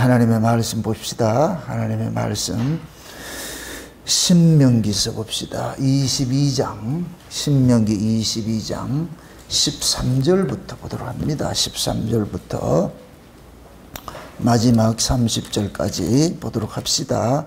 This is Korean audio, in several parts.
하나님의 말씀 봅시다. 하나님의 말씀 신명기서 봅시다. 22장 신명기 22장 13절부터 보도록 합니다. 13절부터 마지막 30절까지 보도록 합시다.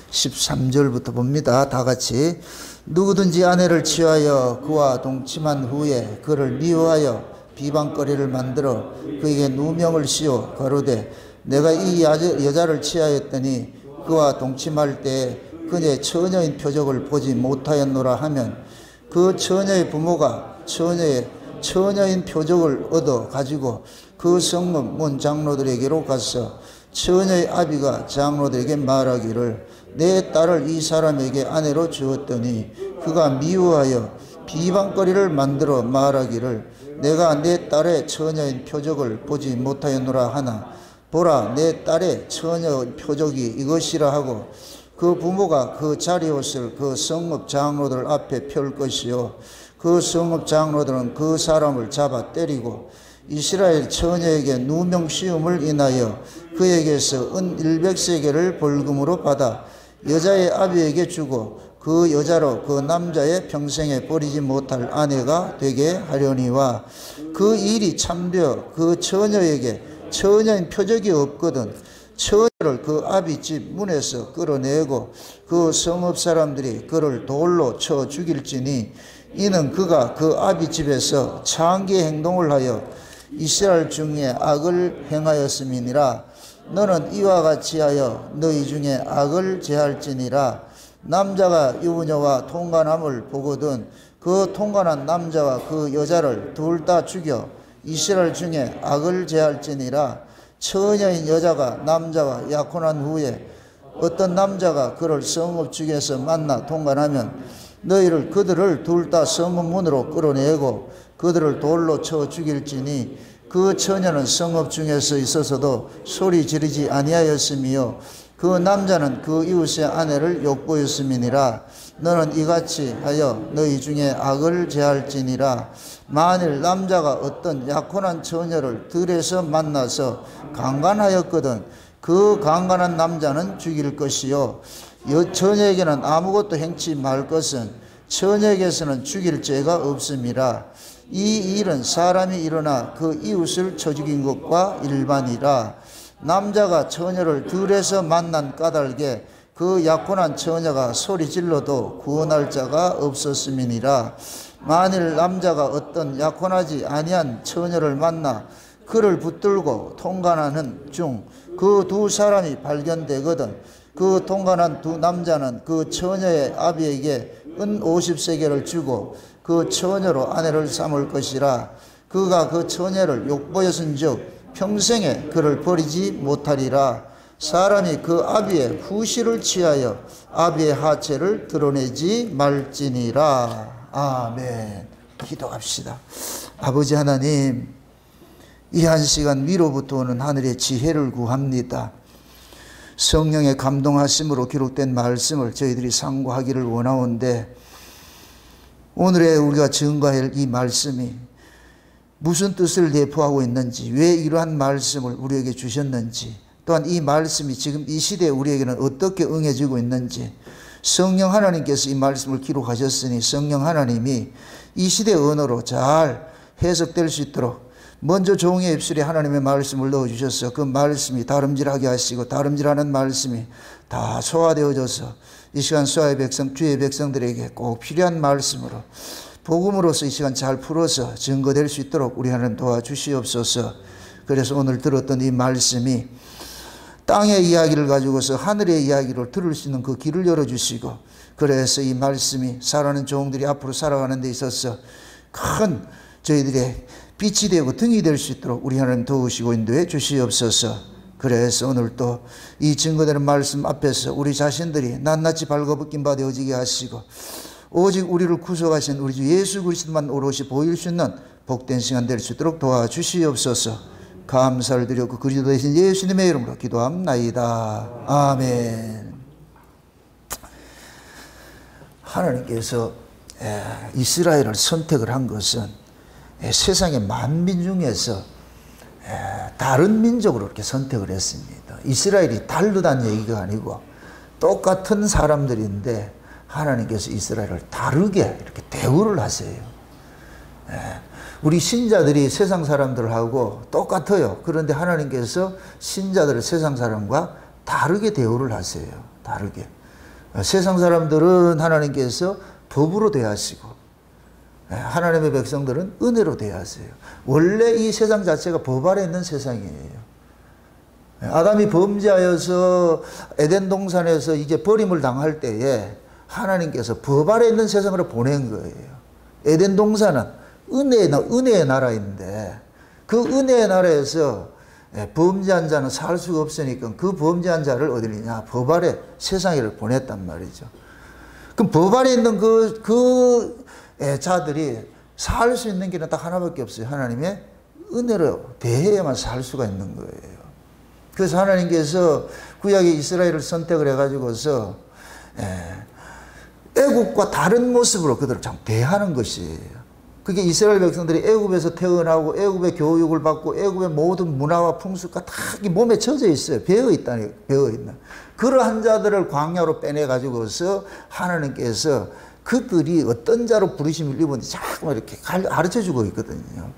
13절부터 봅니다. 다 같이. 누구든지 아내를 취하여 그와 동침한 후에 그를 미워하여 비방거리를 만들어 그에게 누명을 씌워 가로되 내가 이 여자를 취하였더니 그와 동침할 때에 그의 처녀인 표적을 보지 못하였노라 하면 그 처녀의 부모가 처녀인 표적을 얻어 가지고 그 성문 문 장로들에게로 가서 처녀의 아비가 장로들에게 말하기를 내 딸을 이 사람에게 아내로 주었더니 그가 미워하여 비방거리를 만들어 말하기를 내가 내 딸의 처녀인 표적을 보지 못하였노라 하나 보라 내 딸의 처녀 표적이 이것이라 하고 그 부모가 그 자리옷을 그 성읍 장로들 앞에 펼 것이요 그 성읍 장로들은 그 사람을 잡아 때리고 이스라엘 처녀에게 누명 씌움을 인하여 그에게서 은 100세겔을 벌금으로 받아 여자의 아비에게 주고 그 여자로 그 남자의 평생에 버리지 못할 아내가 되게 하려니와 그 일이 참되어 그 처녀에게 처녀인 표적이 없거든 처녀를 그 아비 집 문에서 끌어내고 그 성읍 사람들이 그를 돌로 쳐 죽일지니 이는 그가 그 아비 집에서 창기의 행동을 하여 이스라엘 중에 악을 행하였음이니라. 너는 이와 같이 하여 너희 중에 악을 제할지니라. 남자가 유부녀와 통관함을 보거든 그 통관한 남자와 그 여자를 둘 다 죽여 이스라엘 중에 악을 제할지니라. 처녀인 여자가 남자와 약혼한 후에 어떤 남자가 그를 성읍 중에서 만나 통관하면 너희를 그들을 둘 다 성읍 문으로 끌어내고 그들을 돌로 쳐 죽일지니 그 처녀는 성읍 중에서 있어서도 소리 지르지 아니하였으며 그 남자는 그 이웃의 아내를 욕보였음이니라. 너는 이같이 하여 너희 중에 악을 제할지니라. 만일 남자가 어떤 약혼한 처녀를 들에서 만나서 강간하였거든 그 강간한 남자는 죽일 것이요 처녀에게는 아무것도 행치 말 것은 처녀에게서는 죽일 죄가 없음이라. 이 일은 사람이 일어나 그 이웃을 쳐 죽인 것과 일반이라. 남자가 처녀를 들에서 만난 까닭에 그 약혼한 처녀가 소리질러도 구원할 자가 없었음이니라. 만일 남자가 어떤 약혼하지 아니한 처녀를 만나 그를 붙들고 통관하는 중 그 두 사람이 발견되거든 그 통관한 두 남자는 그 처녀의 아비에게 은 50세겔을 주고 그 처녀로 아내를 삼을 것이라. 그가 그 처녀를 욕보였은즉 평생에 그를 버리지 못하리라. 사람이 그 아비의 후시를 취하여 아비의 하체를 드러내지 말지니라. 아멘. 기도합시다. 아버지 하나님, 이 한 시간 위로부터 오는 하늘의 지혜를 구합니다. 성령의 감동하심으로 기록된 말씀을 저희들이 상고하기를 원하오는데 오늘의 우리가 증거할 이 말씀이 무슨 뜻을 내포하고 있는지, 왜 이러한 말씀을 우리에게 주셨는지, 또한 이 말씀이 지금 이 시대에 우리에게는 어떻게 응해지고 있는지, 성령 하나님께서 이 말씀을 기록하셨으니 성령 하나님이 이 시대의 언어로 잘 해석될 수 있도록 먼저 종이의 입술에 하나님의 말씀을 넣어주셔서 그 말씀이 다름질하게 하시고 다름질하는 말씀이 다 소화되어져서 이 시간 수아의 백성, 주의 백성들에게 꼭 필요한 말씀으로 복음으로서 이 시간 잘 풀어서 증거될 수 있도록 우리 하나님 도와주시옵소서. 그래서 오늘 들었던 이 말씀이 땅의 이야기를 가지고서 하늘의 이야기를 들을 수 있는 그 길을 열어주시고 그래서 이 말씀이 살아가는 종들이 앞으로 살아가는 데 있어서 큰 저희들의 빛이 되고 등이 될 수 있도록 우리 하나님 도우시고 인도해 주시옵소서. 그래서 오늘 또 이 증거되는 말씀 앞에서 우리 자신들이 낱낱이 발거벗긴 바 되어지게 하시고 오직 우리를 구속하신 우리 주 예수 그리스도만 오롯이 보일 수 있는 복된 시간 될 수 있도록 도와주시옵소서. 감사를 드렸고 그리스도 대신 예수님의 이름으로 기도합나이다. 아멘. 하나님께서 이스라엘을 선택을 한 것은 세상의 만민 중에서 다른 민족으로 이렇게 선택을 했습니다. 이스라엘이 다르다는 얘기가 아니고 똑같은 사람들인데 하나님께서 이스라엘을 다르게 이렇게 대우를 하세요. 우리 신자들이 세상 사람들하고 똑같아요. 그런데 하나님께서 신자들을 세상 사람과 다르게 대우를 하세요. 다르게. 세상 사람들은 하나님께서 법으로 대하시고 하나님의 백성들은 은혜로 대하세요. 원래 이 세상 자체가 법 아래 있는 세상이에요. 아담이 범죄하여서 에덴 동산에서 이제 버림을 당할 때에 하나님께서 법 아래 있는 세상으로 보낸 거예요. 에덴 동산은 은혜의 나라인데 그 은혜의 나라에서 범죄한 자는 살 수가 없으니까 그 범죄한 자를 어디냐? 법 아래 세상에 보냈단 말이죠. 그럼 법 아래 있는 그 자들이 살 수 있는 길은 딱 하나밖에 없어요. 하나님의 은혜로 대해야만 살 수가 있는 거예요. 그래서 하나님께서 구약의 이스라엘을 선택을 해가지고서 애국과 다른 모습으로 그들을 참 대하는 것이에요. 그게 이스라엘 백성들이 애국에서 태어나고 애국의 교육을 받고 애국의 모든 문화와 풍습과 다 몸에 젖어 있어요. 배어있는. 그러한 자들을 광야로 빼내가지고서 하나님께서 그들이 어떤 자로 부르심을 입었는지 자꾸 이렇게 가르쳐 주고 있거든요.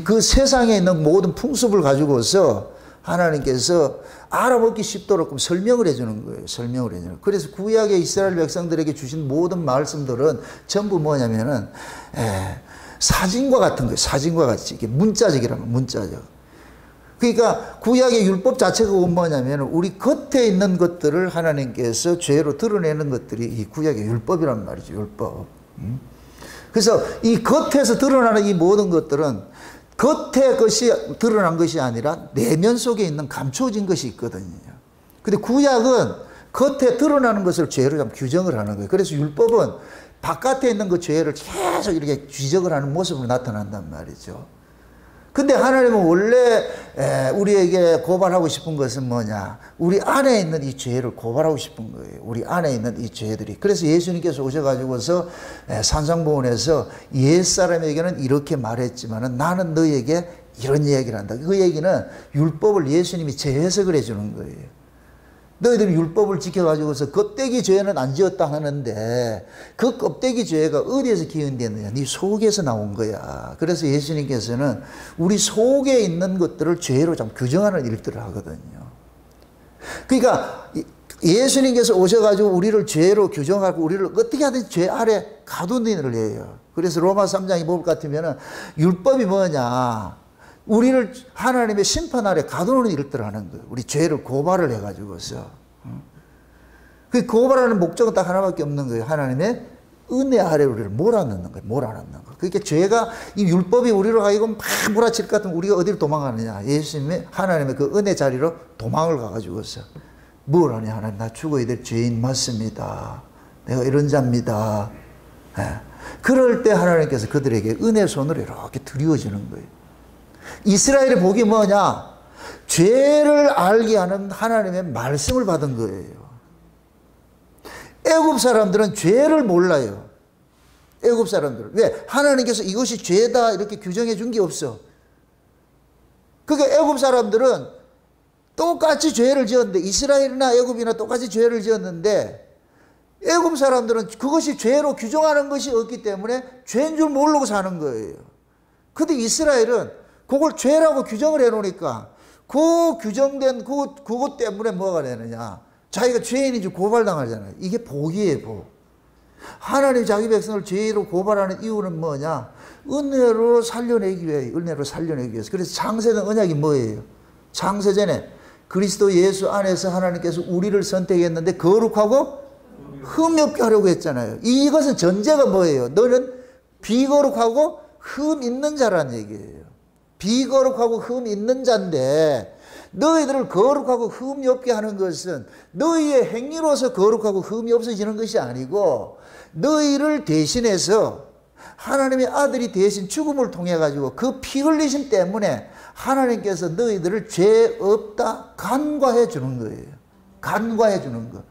그 세상에 있는 모든 풍습을 가지고서 하나님께서 알아먹기 쉽도록 설명을 해주는 거예요. 설명을 해주는 거예요. 그래서 구약의 이스라엘 백성들에게 주신 모든 말씀들은 전부 뭐냐면은 사진과 같은 거예요. 사진과 같이 이게 문자적이라면 문자적. 그러니까 구약의 율법 자체가 뭐냐면 우리 겉에 있는 것들을 하나님께서 죄로 드러내는 것들이 이 구약의 율법이란 말이죠. 율법. 그래서 이 겉에서 드러나는 이 모든 것들은 겉에 것이 드러난 것이 아니라 내면 속에 있는 감춰진 것이 있거든요. 근데 구약은 겉에 드러나는 것을 죄로 좀 규정을 하는 거예요. 그래서 율법은 바깥에 있는 그 죄를 계속 이렇게 규정을 하는 모습으로 나타난단 말이죠. 근데 하나님은 원래 우리에게 고발하고 싶은 것은 뭐냐? 우리 안에 있는 이 죄를 고발하고 싶은 거예요. 우리 안에 있는 이 죄들이. 그래서 예수님께서 오셔가지고서 산상보훈에서 옛사람에게는 이렇게 말했지만은 나는 너에게 이런 얘기를 한다. 그 얘기는 율법을 예수님이 재해석을 해주는 거예요. 너희들이 율법을 지켜가지고서 껍데기 죄는 안 지었다 하는데 그 껍데기 죄가 어디에서 기인됐느냐? 네 속에서 나온 거야. 그래서 예수님께서는 우리 속에 있는 것들을 죄로 좀 규정하는 일들을 하거든요. 그러니까 예수님께서 오셔가지고 우리를 죄로 규정하고 우리를 어떻게 하든지 죄 아래 가두는 일을 해요. 그래서 로마 3장이 볼 것 같으면 율법이 뭐냐? 우리를 하나님의 심판 아래 가두는 일들을 하는 거예요. 우리 죄를 고발을 해가지고서. 그 고발하는 목적은 딱 하나밖에 없는 거예요. 하나님의 은혜 아래 우리를 몰아넣는 거예요. 몰아넣는 거. 그러니까 죄가 이 율법이 우리로 하여금 막 몰아칠 것 같으면 우리가 어디로 도망가느냐? 예수님의 하나님의 그 은혜 자리로 도망을 가가지고서 뭘 하냐? 하나님 나 죽어야 될 죄인 맞습니다. 내가 이런 자입니다. 그럴 때 하나님께서 그들에게 은혜 손으로 이렇게 드리워주는 거예요. 이스라엘의 복이 뭐냐? 죄를 알게 하는 하나님의 말씀을 받은 거예요. 애굽 사람들은 죄를 몰라요. 애굽 사람들은. 왜? 하나님께서 이것이 죄다 이렇게 규정해 준 게 없어. 그러니까 애굽 사람들은 똑같이 죄를 지었는데 이스라엘이나 애굽이나 똑같이 죄를 지었는데 애굽 사람들은 그것이 죄로 규정하는 것이 없기 때문에 죄인 줄 모르고 사는 거예요. 근데 이스라엘은 그걸 죄라고 규정을 해놓으니까 그 규정된 그것 때문에 뭐가 되느냐? 자기가 죄인인 줄 고발당하잖아요. 이게 복이에요, 복. 하나님 자기 백성을 죄로 고발하는 이유는 뭐냐? 은혜로 살려내기 위해서, 은혜로 살려내기 위해서. 그래서 창세전 언약이 뭐예요? 창세전에 그리스도 예수 안에서 하나님께서 우리를 선택했는데 거룩하고 흠이 없게 하려고 했잖아요. 이것은 전제가 뭐예요? 너는 비거룩하고 흠 있는 자라는 얘기예요. 비거룩하고 흠 있는 자인데 너희들을 거룩하고 흠이 없게 하는 것은 너희의 행위로서 거룩하고 흠이 없어지는 것이 아니고 너희를 대신해서 하나님의 아들이 대신 죽음을 통해 가지고 그 피 흘리심 때문에 하나님께서 너희들을 죄 없다 간과해 주는 거예요. 간과해 주는 거.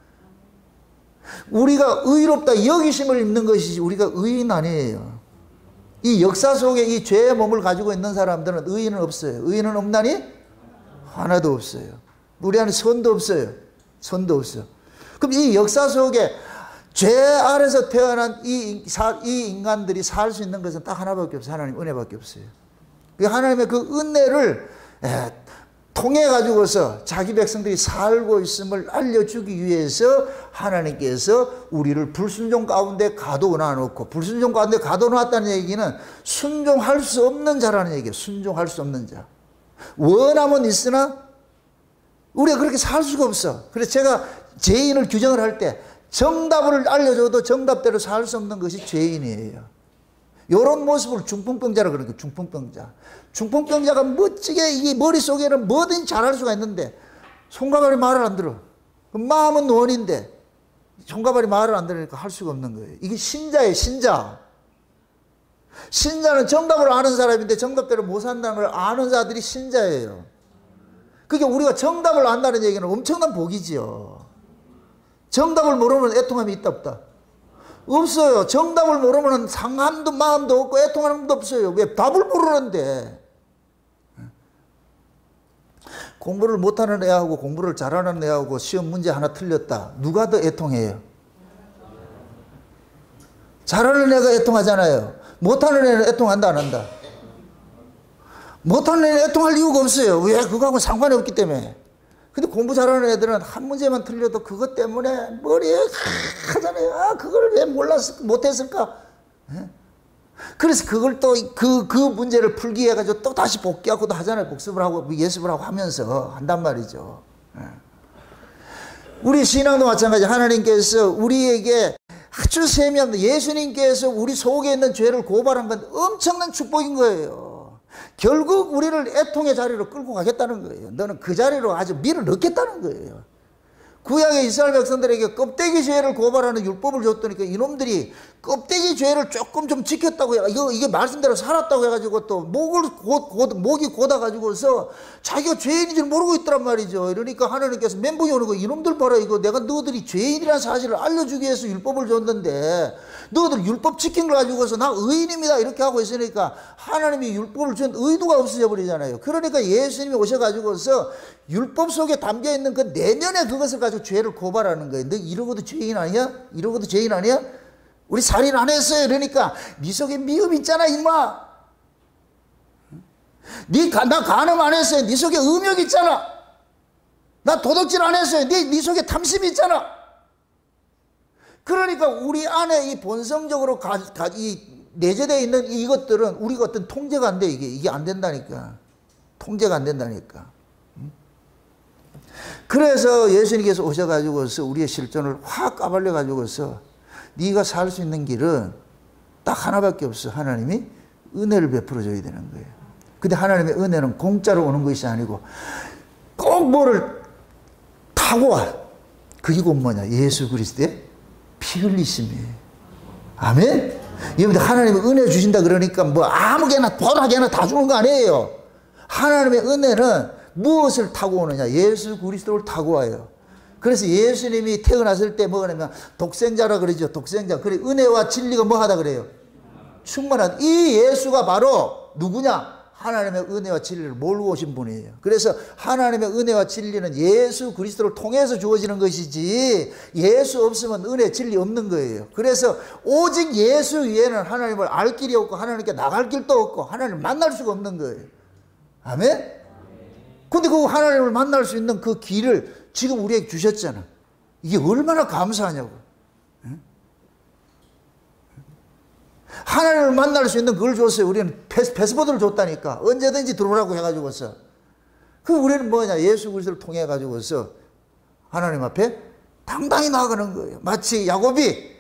우리가 의롭다 여기심을 입는 것이지 우리가 의인 아니에요. 이 역사 속에 이 죄의 몸을 가지고 있는 사람들은 의인은 없어요. 의인은 없나니? 하나도 없어요. 우리 안에 선도 없어요. 선도 없어요. 그럼 이 역사 속에 죄 아래서 태어난 이 인간들이 살 수 있는 것은 딱 하나밖에 없어요. 하나님 은혜밖에 없어요. 하나님의 그 은혜를 통해 가지고서 자기 백성들이 살고 있음을 알려주기 위해서 하나님께서 우리를 불순종 가운데 가둬놔 놓고, 불순종 가운데 가둬놨다는 얘기는 순종할 수 없는 자라는 얘기예요. 순종할 수 없는 자. 원함은 있으나 우리가 그렇게 살 수가 없어. 그래서 제가 죄인을 규정을 할 때 정답을 알려줘도 정답대로 살 수 없는 것이 죄인이에요. 이런 모습을 중풍병자라고 그러는 거예요. 중풍병자. 중풍병자가 멋지게 이 머릿속에는 뭐든지 잘할 수가 있는데 손과 발이 말을 안 들어. 마음은 원인데 손과 발이 말을 안 들으니까 할 수가 없는 거예요. 이게 신자예요. 신자. 신자는 정답을 아는 사람인데 정답대로 못 산다는 걸 아는 자들이 신자예요. 그게 우리가 정답을 안다는 얘기는 엄청난 복이지요. 정답을 모르면 애통함이 있다 없다? 없어요. 정답을 모르면 상함도 마음도 없고 애통함도 없어요. 왜? 답을 모르는데. 공부를 못하는 애하고 공부를 잘하는 애하고 시험 문제 하나 틀렸다. 누가 더 애통해요? 잘하는 애가 애통하잖아요. 못하는 애는 애통한다 안 한다? 못하는 애는 애통할 이유가 없어요. 왜? 그거하고 상관이 없기 때문에. 근데 공부 잘하는 애들은 한 문제만 틀려도 그것 때문에 머리에 하잖아요. 아, 그걸 왜 못했을까? 그래서 그걸 또 그 문제를 풀기 위해 가지고 또 다시 복귀하고도 하잖아요. 복습을 하고 예습을 하고 하면서 한단 말이죠. 우리 신앙도 마찬가지. 하나님께서 우리에게 아주 세밀한, 예수님께서 우리 속에 있는 죄를 고발한 건 엄청난 축복인 거예요. 결국 우리를 애통의 자리로 끌고 가겠다는 거예요. 너는 그 자리로 아주 밀어 넣겠다는 거예요. 구약의 이스라엘 백성들에게 껍데기 죄를 고발하는 율법을 줬더니까 이놈들이 껍데기 죄를 조금 좀 지켰다고 해. 이게 말씀대로 살았다고 해가지고 또 목이 곧아가지고서 자기가 죄인인 줄 모르고 있더란 말이죠. 이러니까 하나님께서 멘붕이 오는 거, 이놈들 봐라. 이거 내가 너희들이 죄인이라는 사실을 알려주기 위해서 율법을 줬는데 너희들 율법 지킨 걸 가지고서 나 의인입니다 이렇게 하고 있으니까 하나님이 율법을 준 의도가 없어져 버리잖아요. 그러니까 예수님이 오셔가지고서 율법 속에 담겨있는 그 내면의 그것을 가지고 죄를 고발하는 거예요. 너 이러고도 죄인 아니야? 이러고도 죄인 아니야? 우리 살인 안 했어요. 그러니까 네 속에 미움 있잖아 임마. 나 간음 안 했어요. 네 속에 음욕 있잖아. 나 도둑질 안 했어요. 네 속에 탐심이 있잖아. 그러니까 우리 안에 이 본성적으로 내재되어 있는 이것들은 우리가 어떤 통제가 안 돼. 이게 안 된다니까. 통제가 안 된다니까. 그래서 예수님께서 오셔가지고서 우리의 실존을 확 까발려가지고서 네가 살 수 있는 길은 딱 하나밖에 없어. 하나님이 은혜를 베풀어 줘야 되는 거예요. 근데 하나님의 은혜는 공짜로 오는 것이 아니고 꼭 뭐를 타고 와. 그게 곧 뭐냐? 예수 그리스도의 피 흘리심이에요. 아멘? 여러분들 하나님의 은혜 주신다 그러니까 뭐 아무개나 보라개나 다 주는 거 아니에요. 하나님의 은혜는 무엇을 타고 오느냐? 예수 그리스도를 타고 와요. 그래서 예수님이 태어났을 때 뭐냐면 독생자라 그러죠. 독생자. 그래 은혜와 진리가 뭐 하다 그래요? 충만한. 이 예수가 바로 누구냐? 하나님의 은혜와 진리를 몰고 오신 분이에요. 그래서 하나님의 은혜와 진리는 예수 그리스도를 통해서 주어지는 것이지 예수 없으면 은혜 진리 없는 거예요. 그래서 오직 예수 위에는 하나님을 알 길이 없고 하나님께 나갈 길도 없고 하나님을 만날 수가 없는 거예요. 아멘? 근데 그 하나님을 만날 수 있는 그 길을 지금 우리에게 주셨잖아. 이게 얼마나 감사하냐고. 하나님을 만날 수 있는 그걸 줬어요. 우리는 패스포드를 줬다니까. 언제든지 들어오라고 해가지고서. 그 우리는 뭐냐? 예수 그리스도를 통해 가지고서 하나님 앞에 당당히 나아가는 거예요. 마치 야곱이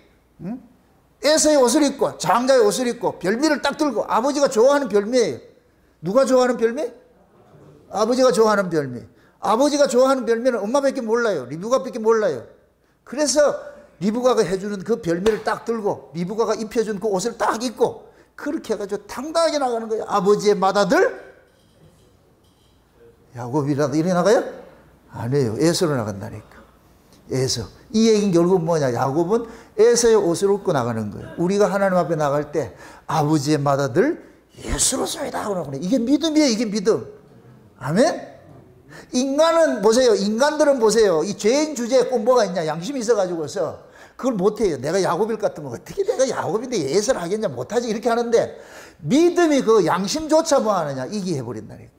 에서의 옷을 입고 장자의 옷을 입고 별미를 딱 들고 아버지가 좋아하는 별미예요. 누가 좋아하는 별미? 아버지가 좋아하는 별미. 아버지가 좋아하는 별미는 엄마밖에 몰라요. 리브가밖에 몰라요. 그래서 리브가가 해주는 그 별미를 딱 들고 리브가가 입혀준 그 옷을 딱 입고 그렇게 해가지고 당당하게 나가는 거예요. 아버지의 맏아들 야곱이라도 이래 나가요? 아니에요. 에서로 나간다니까. 에서. 이 얘기는 결국 뭐냐? 야곱은 에서의 옷을 입고 나가는 거예요. 우리가 하나님 앞에 나갈 때 아버지의 맏아들 예수로서이다. 이게 믿음이에요. 이게 믿음. 아멘? 인간은 보세요. 인간들은 보세요. 이 죄인 주제에 꼭 뭐가 있냐. 양심이 있어가지고서 그걸 못해요. 내가 야곱일 것 같으면 어떻게 내가 야곱인데 예수를 하겠냐. 못하지. 이렇게 하는데 믿음이 그 양심조차 뭐 하느냐. 이기해버린다니까.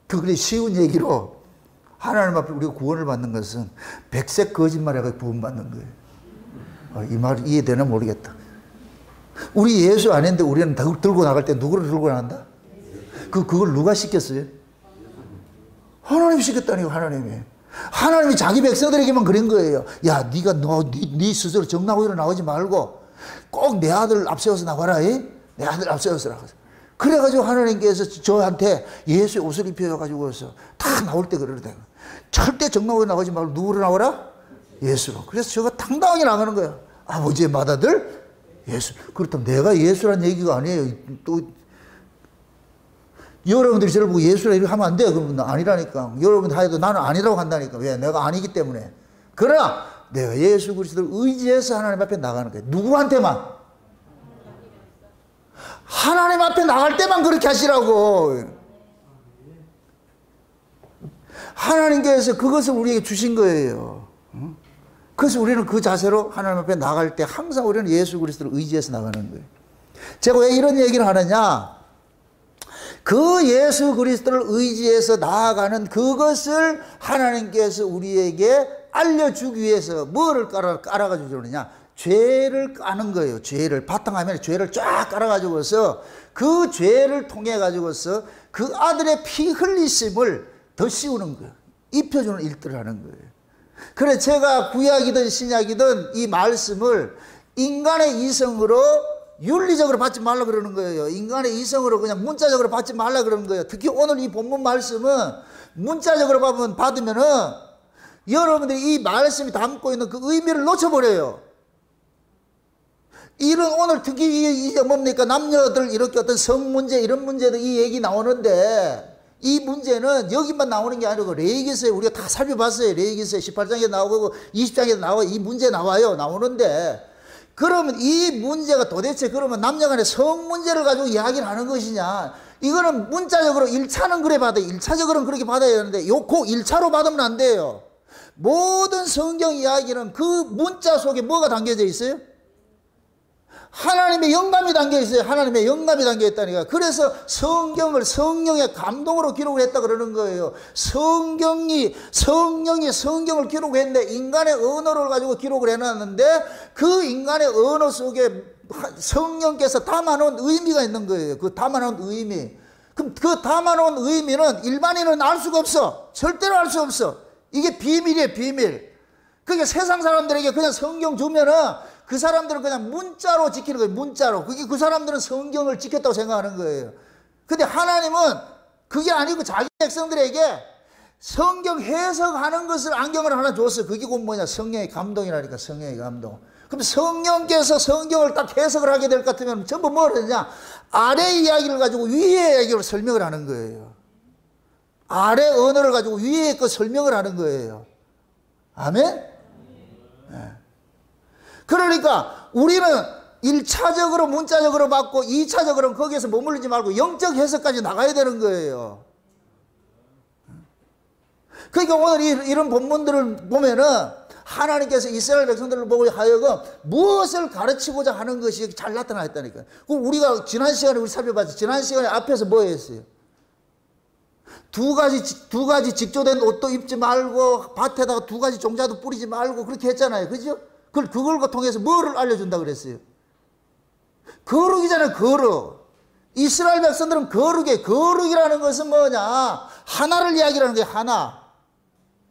그게 쉬운 얘기로 하나님 앞에 우리가 구원을 받는 것은 백색 거짓말에 구원받는 거예요. 이 말 이해되나 모르겠다. 우리 예수 아닌데 우리는 들고 나갈 때 누구를 들고 나간다? 그걸 누가 시켰어요? 하나님이 시켰다니까. 하나님이 자기 백성들에게만 그런 거예요. 야, 네가 네 스스로 정나고기로 나오지 말고 꼭 내 아들 앞세워서 나가라. 내 아들 앞세워서 나가서. 그래가지고 하나님께서 저한테 예수의 옷을 입혀가지고서 다 나올 때 그러더라고요. 절대 정나고기로 나오지 말고 누구로 나오라? 예수로. 그래서 저가 당당하게 나가는 거예요. 아버지의 맏아들 예수. 그렇다면 내가 예수란 얘기가 아니에요. 또 여러분들이 저를 보고 예수라 이렇게 하면 안 돼요. 그러면 아니라니까. 여러분들 하여도 나는 아니라고 한다니까. 왜? 내가 아니기 때문에. 그러나 내가 예수 그리스도를 의지해서 하나님 앞에 나가는 거예요. 누구한테만? 하나님 앞에 나갈 때만 그렇게 하시라고. 하나님께서 그것을 우리에게 주신 거예요. 그래서 우리는 그 자세로 하나님 앞에 나갈 때 항상 우리는 예수 그리스도를 의지해서 나가는 거예요. 제가 왜 이런 얘기를 하느냐? 그 예수 그리스도를 의지해서 나아가는 그것을 하나님께서 우리에게 알려주기 위해서 뭐를 깔아가지고 주느냐? 죄를 까는 거예요. 죄를 바탕화면에 죄를 쫙 깔아가지고서 그 죄를 통해 가지고서 그 아들의 피 흘리심을 더 씌우는 거예요. 입혀주는 일들을 하는 거예요. 그래 제가 구약이든 신약이든 이 말씀을 인간의 이성으로 윤리적으로 받지 말라 그러는 거예요. 인간의 이성으로 그냥 문자적으로 받지 말라 그러는 거예요. 특히 오늘 이 본문 말씀은 문자적으로 받으면은 여러분들이 이 말씀이 담고 있는 그 의미를 놓쳐버려요. 이런 오늘 특히 이게 뭡니까? 남녀들 이렇게 어떤 성 문제 이런 문제도 이 얘기 나오는데 이 문제는 여기만 나오는 게 아니고 레위기서에 우리가 다 살펴봤어요. 레위기서에 18장에 나오고 20장에 나와요. 이 문제 나오는데 그러면 이 문제가 도대체 그러면 남녀간의 성 문제를 가지고 이야기를 하는 것이냐? 이거는 문자적으로 1차는 그래 받아요. 1차적으로는 그렇게 받아야 되는데 그 1차로 받으면 안 돼요. 모든 성경 이야기는 그 문자 속에 뭐가 담겨져 있어요? 하나님의 영감이 담겨 있어요. 하나님의 영감이 담겨 있다니까. 그래서 성경을 성령의 감동으로 기록을 했다 그러는 거예요. 성령이 성경을 기록했는데 인간의 언어를 가지고 기록을 해놨는데 그 인간의 언어 속에 성령께서 담아놓은 의미가 있는 거예요. 그 담아놓은 의미. 그럼 그 담아놓은 의미는 일반인은 알 수가 없어. 절대로 알 수 없어. 이게 비밀이에요, 비밀. 그게 세상 사람들에게 그냥 성경 주면은 그 사람들은 그냥 문자로 지키는 거예요. 문자로. 그 사람들은 성경을 지켰다고 생각하는 거예요. 근데 하나님은 그게 아니고 자기 백성들에게 성경 해석하는 것을 안경을 하나 줬어요. 그게 곧 뭐냐? 성령의 감동이라니까. 성령의 감동. 그럼 성령께서 성경을 딱 해석을 하게 될 것 같으면 전부 뭐를 하냐? 아래 이야기를 가지고 위의 이야기로 설명을 하는 거예요. 아래 언어를 가지고 위의 거 설명을 하는 거예요. 아멘? 그러니까 우리는 1차적으로 문자적으로 받고 2차적으로는 거기에서 머무르지 말고 영적 해석까지 나가야 되는 거예요. 그러니까 오늘 이런 본문들을 보면은 하나님께서 이스라엘 백성들을 보고 하여금 무엇을 가르치고자 하는 것이 잘 나타나 있다니까요. 우리가 지난 시간에 우리 살펴봤죠. 지난 시간에 앞에서 뭐 했어요? 두 가지 직조된 옷도 입지 말고 밭에다가 두 가지 종자도 뿌리지 말고 그렇게 했잖아요. 그죠? 그걸 통해서 뭐를 알려준다 그랬어요? 거룩이잖아요, 거룩. 이스라엘 백성들은 거룩이라는 것은 뭐냐? 하나를 이야기하는 거예요, 하나.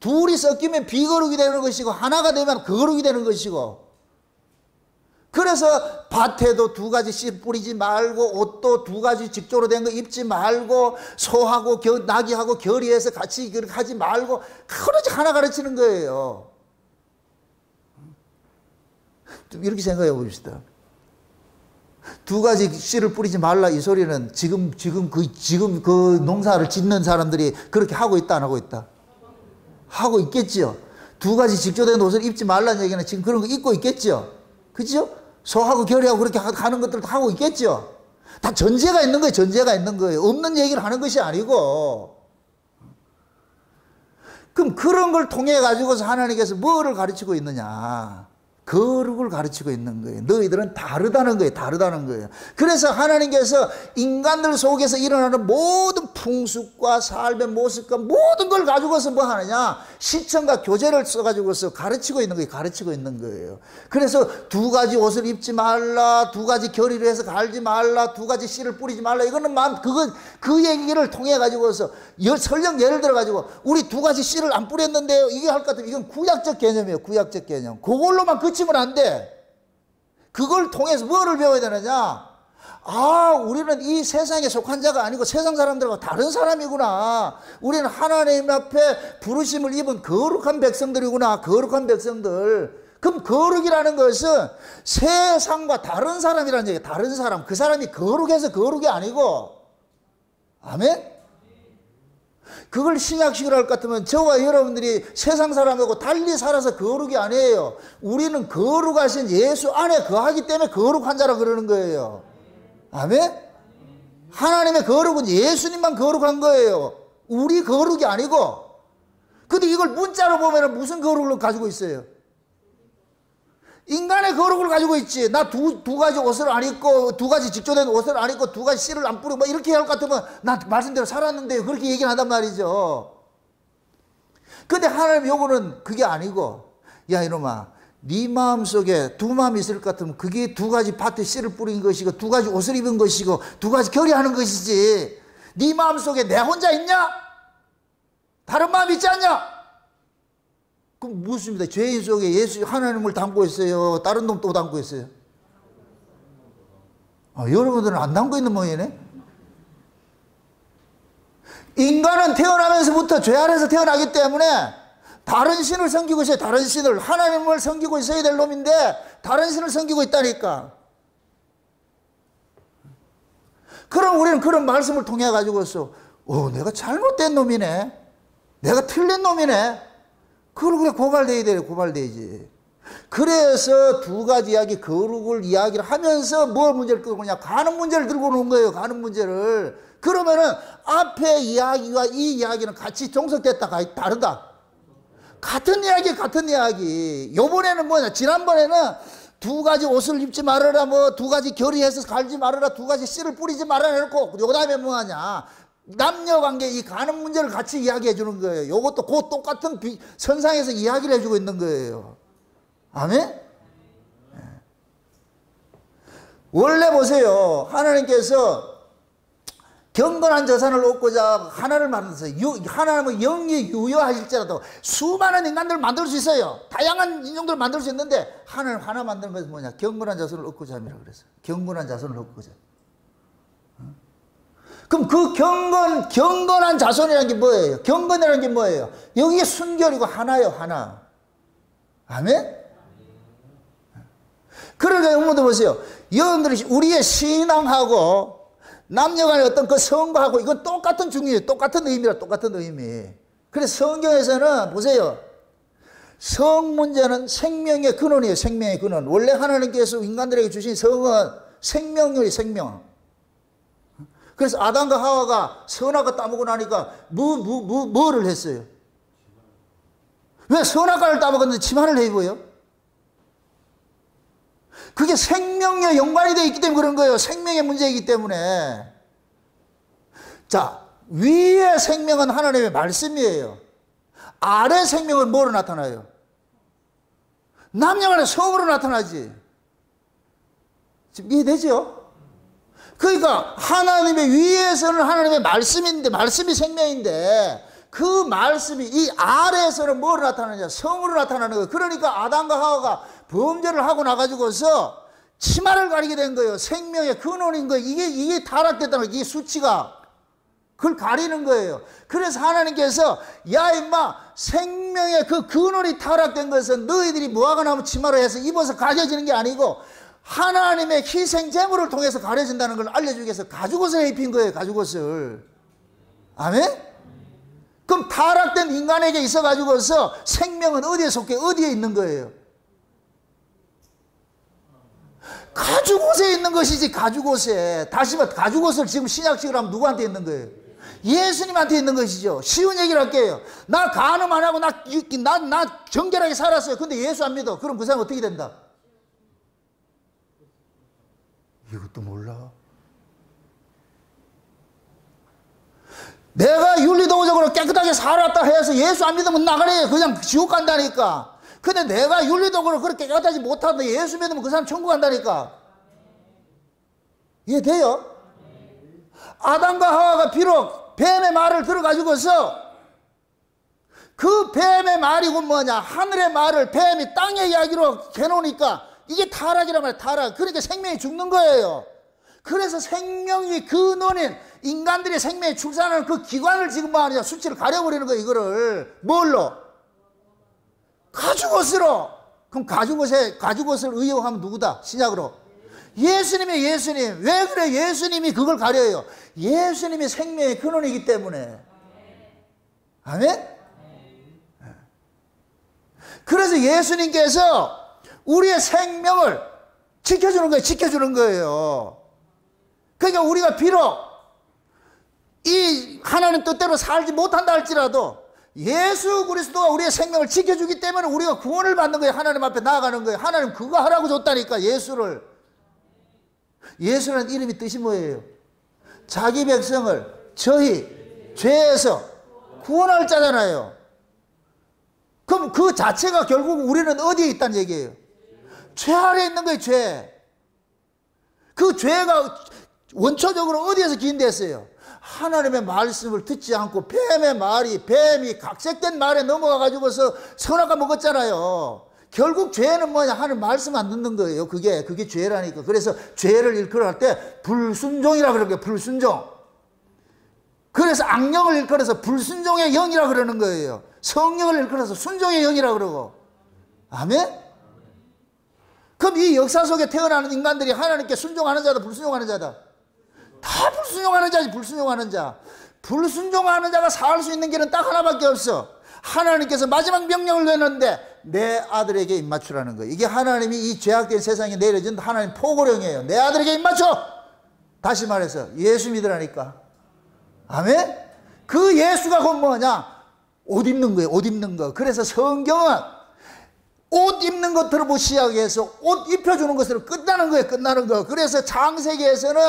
둘이 섞이면 비거룩이 되는 것이고, 하나가 되면 거룩이 되는 것이고. 그래서 밭에도 두 가지 씨 뿌리지 말고, 옷도 두 가지 직조로 된 거 입지 말고, 소하고 나귀하고 결의해서 같이 그렇게 하지 말고, 그렇지 하나 가르치는 거예요. 이렇게 생각해 봅시다. 두 가지 씨를 뿌리지 말라 이 소리는 지금 그 농사를 짓는 사람들이 그렇게 하고 있다 안 하고 있다? 하고 있겠지요. 두 가지 직조된 옷을 입지 말라는 얘기는 지금 그런 거 입고 있겠죠. 그죠? 소하고 결의하고 그렇게 하는 것들도 하고 있겠죠. 다 전제가 있는 거예요. 전제가 있는 거예요. 없는 얘기를 하는 것이 아니고. 그럼 그런 걸 통해 가지고서 하나님께서 뭐를 가르치고 있느냐? 거룩을 가르치고 있는 거예요. 너희들은 다르다는 거예요. 다르다는 거예요. 그래서 하나님께서 인간들 속에서 일어나는 모든 풍습과 삶의 모습과 모든 걸 가지고서 뭐 하느냐? 시청과 교재를 써가지고서 가르치고 있는 거예요. 가르치고 있는 거예요. 그래서 두 가지 옷을 입지 말라, 두 가지 결의를 해서 갈지 말라, 두 가지 씨를 뿌리지 말라. 이거는 그 얘기를 통해 가지고서 설령 예를 들어 가지고 우리 두 가지 씨를 안 뿌렸는데요. 이게 할 것 같으면 이건 구약적 개념이에요. 구약적 개념. 그걸로만 그치면 안 돼. 그걸 통해서 뭐를 배워야 되느냐? 아, 우리는 이 세상에 속한 자가 아니고 세상 사람들과 다른 사람이구나. 우리는 하나님 앞에 부르심을 입은 거룩한 백성들이구나. 거룩한 백성들. 그럼 거룩이라는 것은 세상과 다른 사람이라는 얘기예요. 다른 사람. 그 사람이 거룩해서 거룩이 아니고. 아멘? 그걸 신약식으로 할 것 같으면 저와 여러분들이 세상 사람하고 달리 살아서 거룩이 아니에요. 우리는 거룩하신 예수 안에 거하기 때문에 거룩한 자라 그러는 거예요. 아멘? 하나님의 거룩은 예수님만 거룩한 거예요. 우리 거룩이 아니고. 근데 이걸 문자로 보면 무슨 거룩을 가지고 있어요? 인간의 거룩을 가지고 있지. 나 두 가지 옷을 안 입고, 두 가지 직조된 옷을 안 입고, 두 가지 씨를 안 뿌리고, 뭐 이렇게 할 것 같으면, 나 말씀대로 살았는데요. 그렇게 얘기를 한단 말이죠. 근데 하나님 요구는 그게 아니고, 야, 이놈아, 네 마음 속에 두 마음이 있을 것 같으면, 그게 두 가지 밭에 씨를 뿌린 것이고, 두 가지 옷을 입은 것이고, 두 가지 결의하는 것이지. 네 마음 속에 내 혼자 있냐? 다른 마음 있지 않냐? 그럼 묻습니다. 죄인 속에 예수 하나님을 담고 있어요? 다른 놈 또 담고 있어요? 여러분들은 안 담고 있는 모양이네. 인간은 태어나면서부터 죄 아래서 태어나기 때문에 다른 신을 섬기고 있어요. 다른 신을. 하나님을 섬기고 있어야 될 놈인데 다른 신을 섬기고 있다니까. 그럼 우리는 그런 말씀을 통해 가지고서 내가 잘못된 놈이네. 내가 틀린 놈이네. 그걸 그래 고발돼야 돼요. 고발돼야지. 그래서 두 가지 이야기, 거룩을 이야기를 하면서 뭘 문제를 끌고 오냐? 가는 문제를 들고 오는 거예요. 가는 문제를. 그러면은 앞에 이야기와 이 이야기는 같이 종속됐다. 다르다. 같은 이야기, 같은 이야기. 요번에는 뭐냐? 지난번에는 두 가지 옷을 입지 말아라, 뭐 두 가지 결의해서 갈지 말아라, 두 가지 씨를 뿌리지 말아라 해놓고 요 다음에 뭐하냐? 남녀관계 이 가는 문제를 같이 이야기해 주는 거예요. 요것도 그 똑같은 선상에서 이야기를 해주고 있는 거예요. 아멘? 원래 보세요. 하나님께서 경건한 자산을 얻고자 하나를 만들었어요. 하나님은 영이 유효하실지라도 수많은 인간들을 만들 수 있어요. 다양한 인종들을 만들 수 있는데 하나님 하나 만드는 것은 뭐냐? 경건한 자손을 얻고자 함이라고 그랬어요. 경건한 자손을 얻고자. 그럼 그 경건한 자손이라는 게 뭐예요? 경건이라는 게 뭐예요? 여기에 순결이고 하나요, 하나. 아멘? 그러니까 여러분들 보세요. 여러분들이 우리의 신앙하고 남녀간의 어떤 그 성과하고 이건 똑같은 중요해요. 똑같은 의미라, 똑같은 의미. 그래서 성경에서는 보세요. 성 문제는 생명의 근원이에요. 생명의 근원. 원래 하나님께서 인간들에게 주신 성은 생명이에요. 생명. 그래서 아담과 하와가 선악과 따먹고 나니까 뭐를 했어요? 왜 선악과를 따먹었는데 치마를 해 입어요? 그게 생명에 연관이 되어 있기 때문에 그런 거예요. 생명의 문제이기 때문에. 자, 위의 생명은 하나님의 말씀이에요. 아래 생명은 뭐로 나타나요? 남녀간의 성으로 나타나지. 지금 이해되죠? 그러니까 하나님의 위에서는 하나님의 말씀인데, 말씀이 생명인데 그 말씀이 이 아래에서는 뭐로 나타나느냐? 성으로 나타나는 거예요. 그러니까 아담과 하와가 범죄를 하고 나가지고서 치마를 가리게 된 거예요. 생명의 근원인 거예요. 이게 타락됐다는 거예요. 이게 수치가. 그걸 가리는 거예요. 그래서 하나님께서 야 임마, 생명의 그 근원이 타락된 것은 너희들이 뭐하고 나면 치마를 해서 입어서 가려지는 게 아니고 하나님의 희생 제물을 통해서 가려진다는 걸 알려주기 위해서 가죽옷을 입힌 거예요. 가죽옷을. 아멘? 그럼 타락된 인간에게 있어가지고서 생명은 어디에 속해? 어디에 있는 거예요? 가죽옷에 있는 것이지. 가죽옷에. 다시 봐, 가죽옷을 지금 신약식으로 하면 누구한테 있는 거예요? 예수님한테 있는 것이죠. 쉬운 얘기를 할게요. 나 간음 안 하고 나 정결하게 살았어요. 근데 예수 안 믿어. 그럼 그 사람 어떻게 된다? 이것도 몰라. 내가 윤리도덕으로 깨끗하게 살았다 해서 예수 안 믿으면 나가래. 그냥 지옥 간다니까. 근데 내가 윤리도덕으로 그렇게 깨끗하지 못하는데 예수 믿으면 그 사람 천국 간다니까. 이해돼요? 아담과 하와가 비록 뱀의 말을 들어가지고서 그 뱀의 말이고 뭐냐, 하늘의 말을 뱀이 땅의 이야기로 해놓으니까 이게 타락이란 말이에요. 타락. 그러니까 생명이 죽는 거예요. 그래서 생명이 근원인 인간들의 생명이 출산하는 그 기관을 지금 뭐 하느냐, 수치를 가려버리는 거예요. 이거를 뭘로? 가죽옷으로. 그럼 가죽옷을 의용하면 누구다? 신약으로 예수님이. 예수님. 왜 그래? 예수님이 그걸 가려요. 예수님이 생명의 근원이기 때문에. 아멘? 그래서 예수님께서 우리의 생명을 지켜주는 거예요. 지켜주는 거예요. 그러니까 우리가 비록 이 하나님 뜻대로 살지 못한다 할지라도 예수 그리스도가 우리의 생명을 지켜주기 때문에 우리가 구원을 받는 거예요. 하나님 앞에 나아가는 거예요. 하나님 그거 하라고 줬다니까. 예수를. 예수라는 이름이 뜻이 뭐예요? 자기 백성을 저희 죄에서 구원할 자잖아요. 그럼 그 자체가 결국 우리는 어디에 있다는 얘기예요? 죄 아래에 있는 거예요. 죄. 그 죄가 원초적으로 어디에서 기인됐어요? 하나님의 말씀을 듣지 않고 뱀이 각색된 말에 넘어가 가지고서 선악과 먹었잖아요. 결국 죄는 뭐냐? 하나님 말씀 안 듣는 거예요. 그게 죄라니까. 그래서 죄를 일컬을 때 불순종이라 그러는 거예요. 불순종. 그래서 악령을 일컬어서 불순종의 영이라 그러는 거예요. 성령을 일컬어서 순종의 영이라 그러고. 아멘? 그럼 이 역사 속에 태어나는 인간들이 하나님께 순종하는 자다, 불순종하는 자다? 다 불순종하는 자지. 불순종하는 자. 불순종하는 자가 살 수 있는 길은 딱 하나밖에 없어. 하나님께서 마지막 명령을 내는데 내 아들에게 입맞추라는 거예요. 이게 하나님이 이 죄악된 세상에 내려진 하나님 포고령이에요. 내 아들에게 입맞춰. 다시 말해서 예수 믿으라니까. 아멘? 그 예수가 곧 뭐냐? 옷 입는 거예요. 옷 입는 거. 그래서 성경은 옷 입는 것들을 시작해서 옷 입혀주는 것으로 끝나는 거예요. 끝나는 거. 그래서 창세기에서는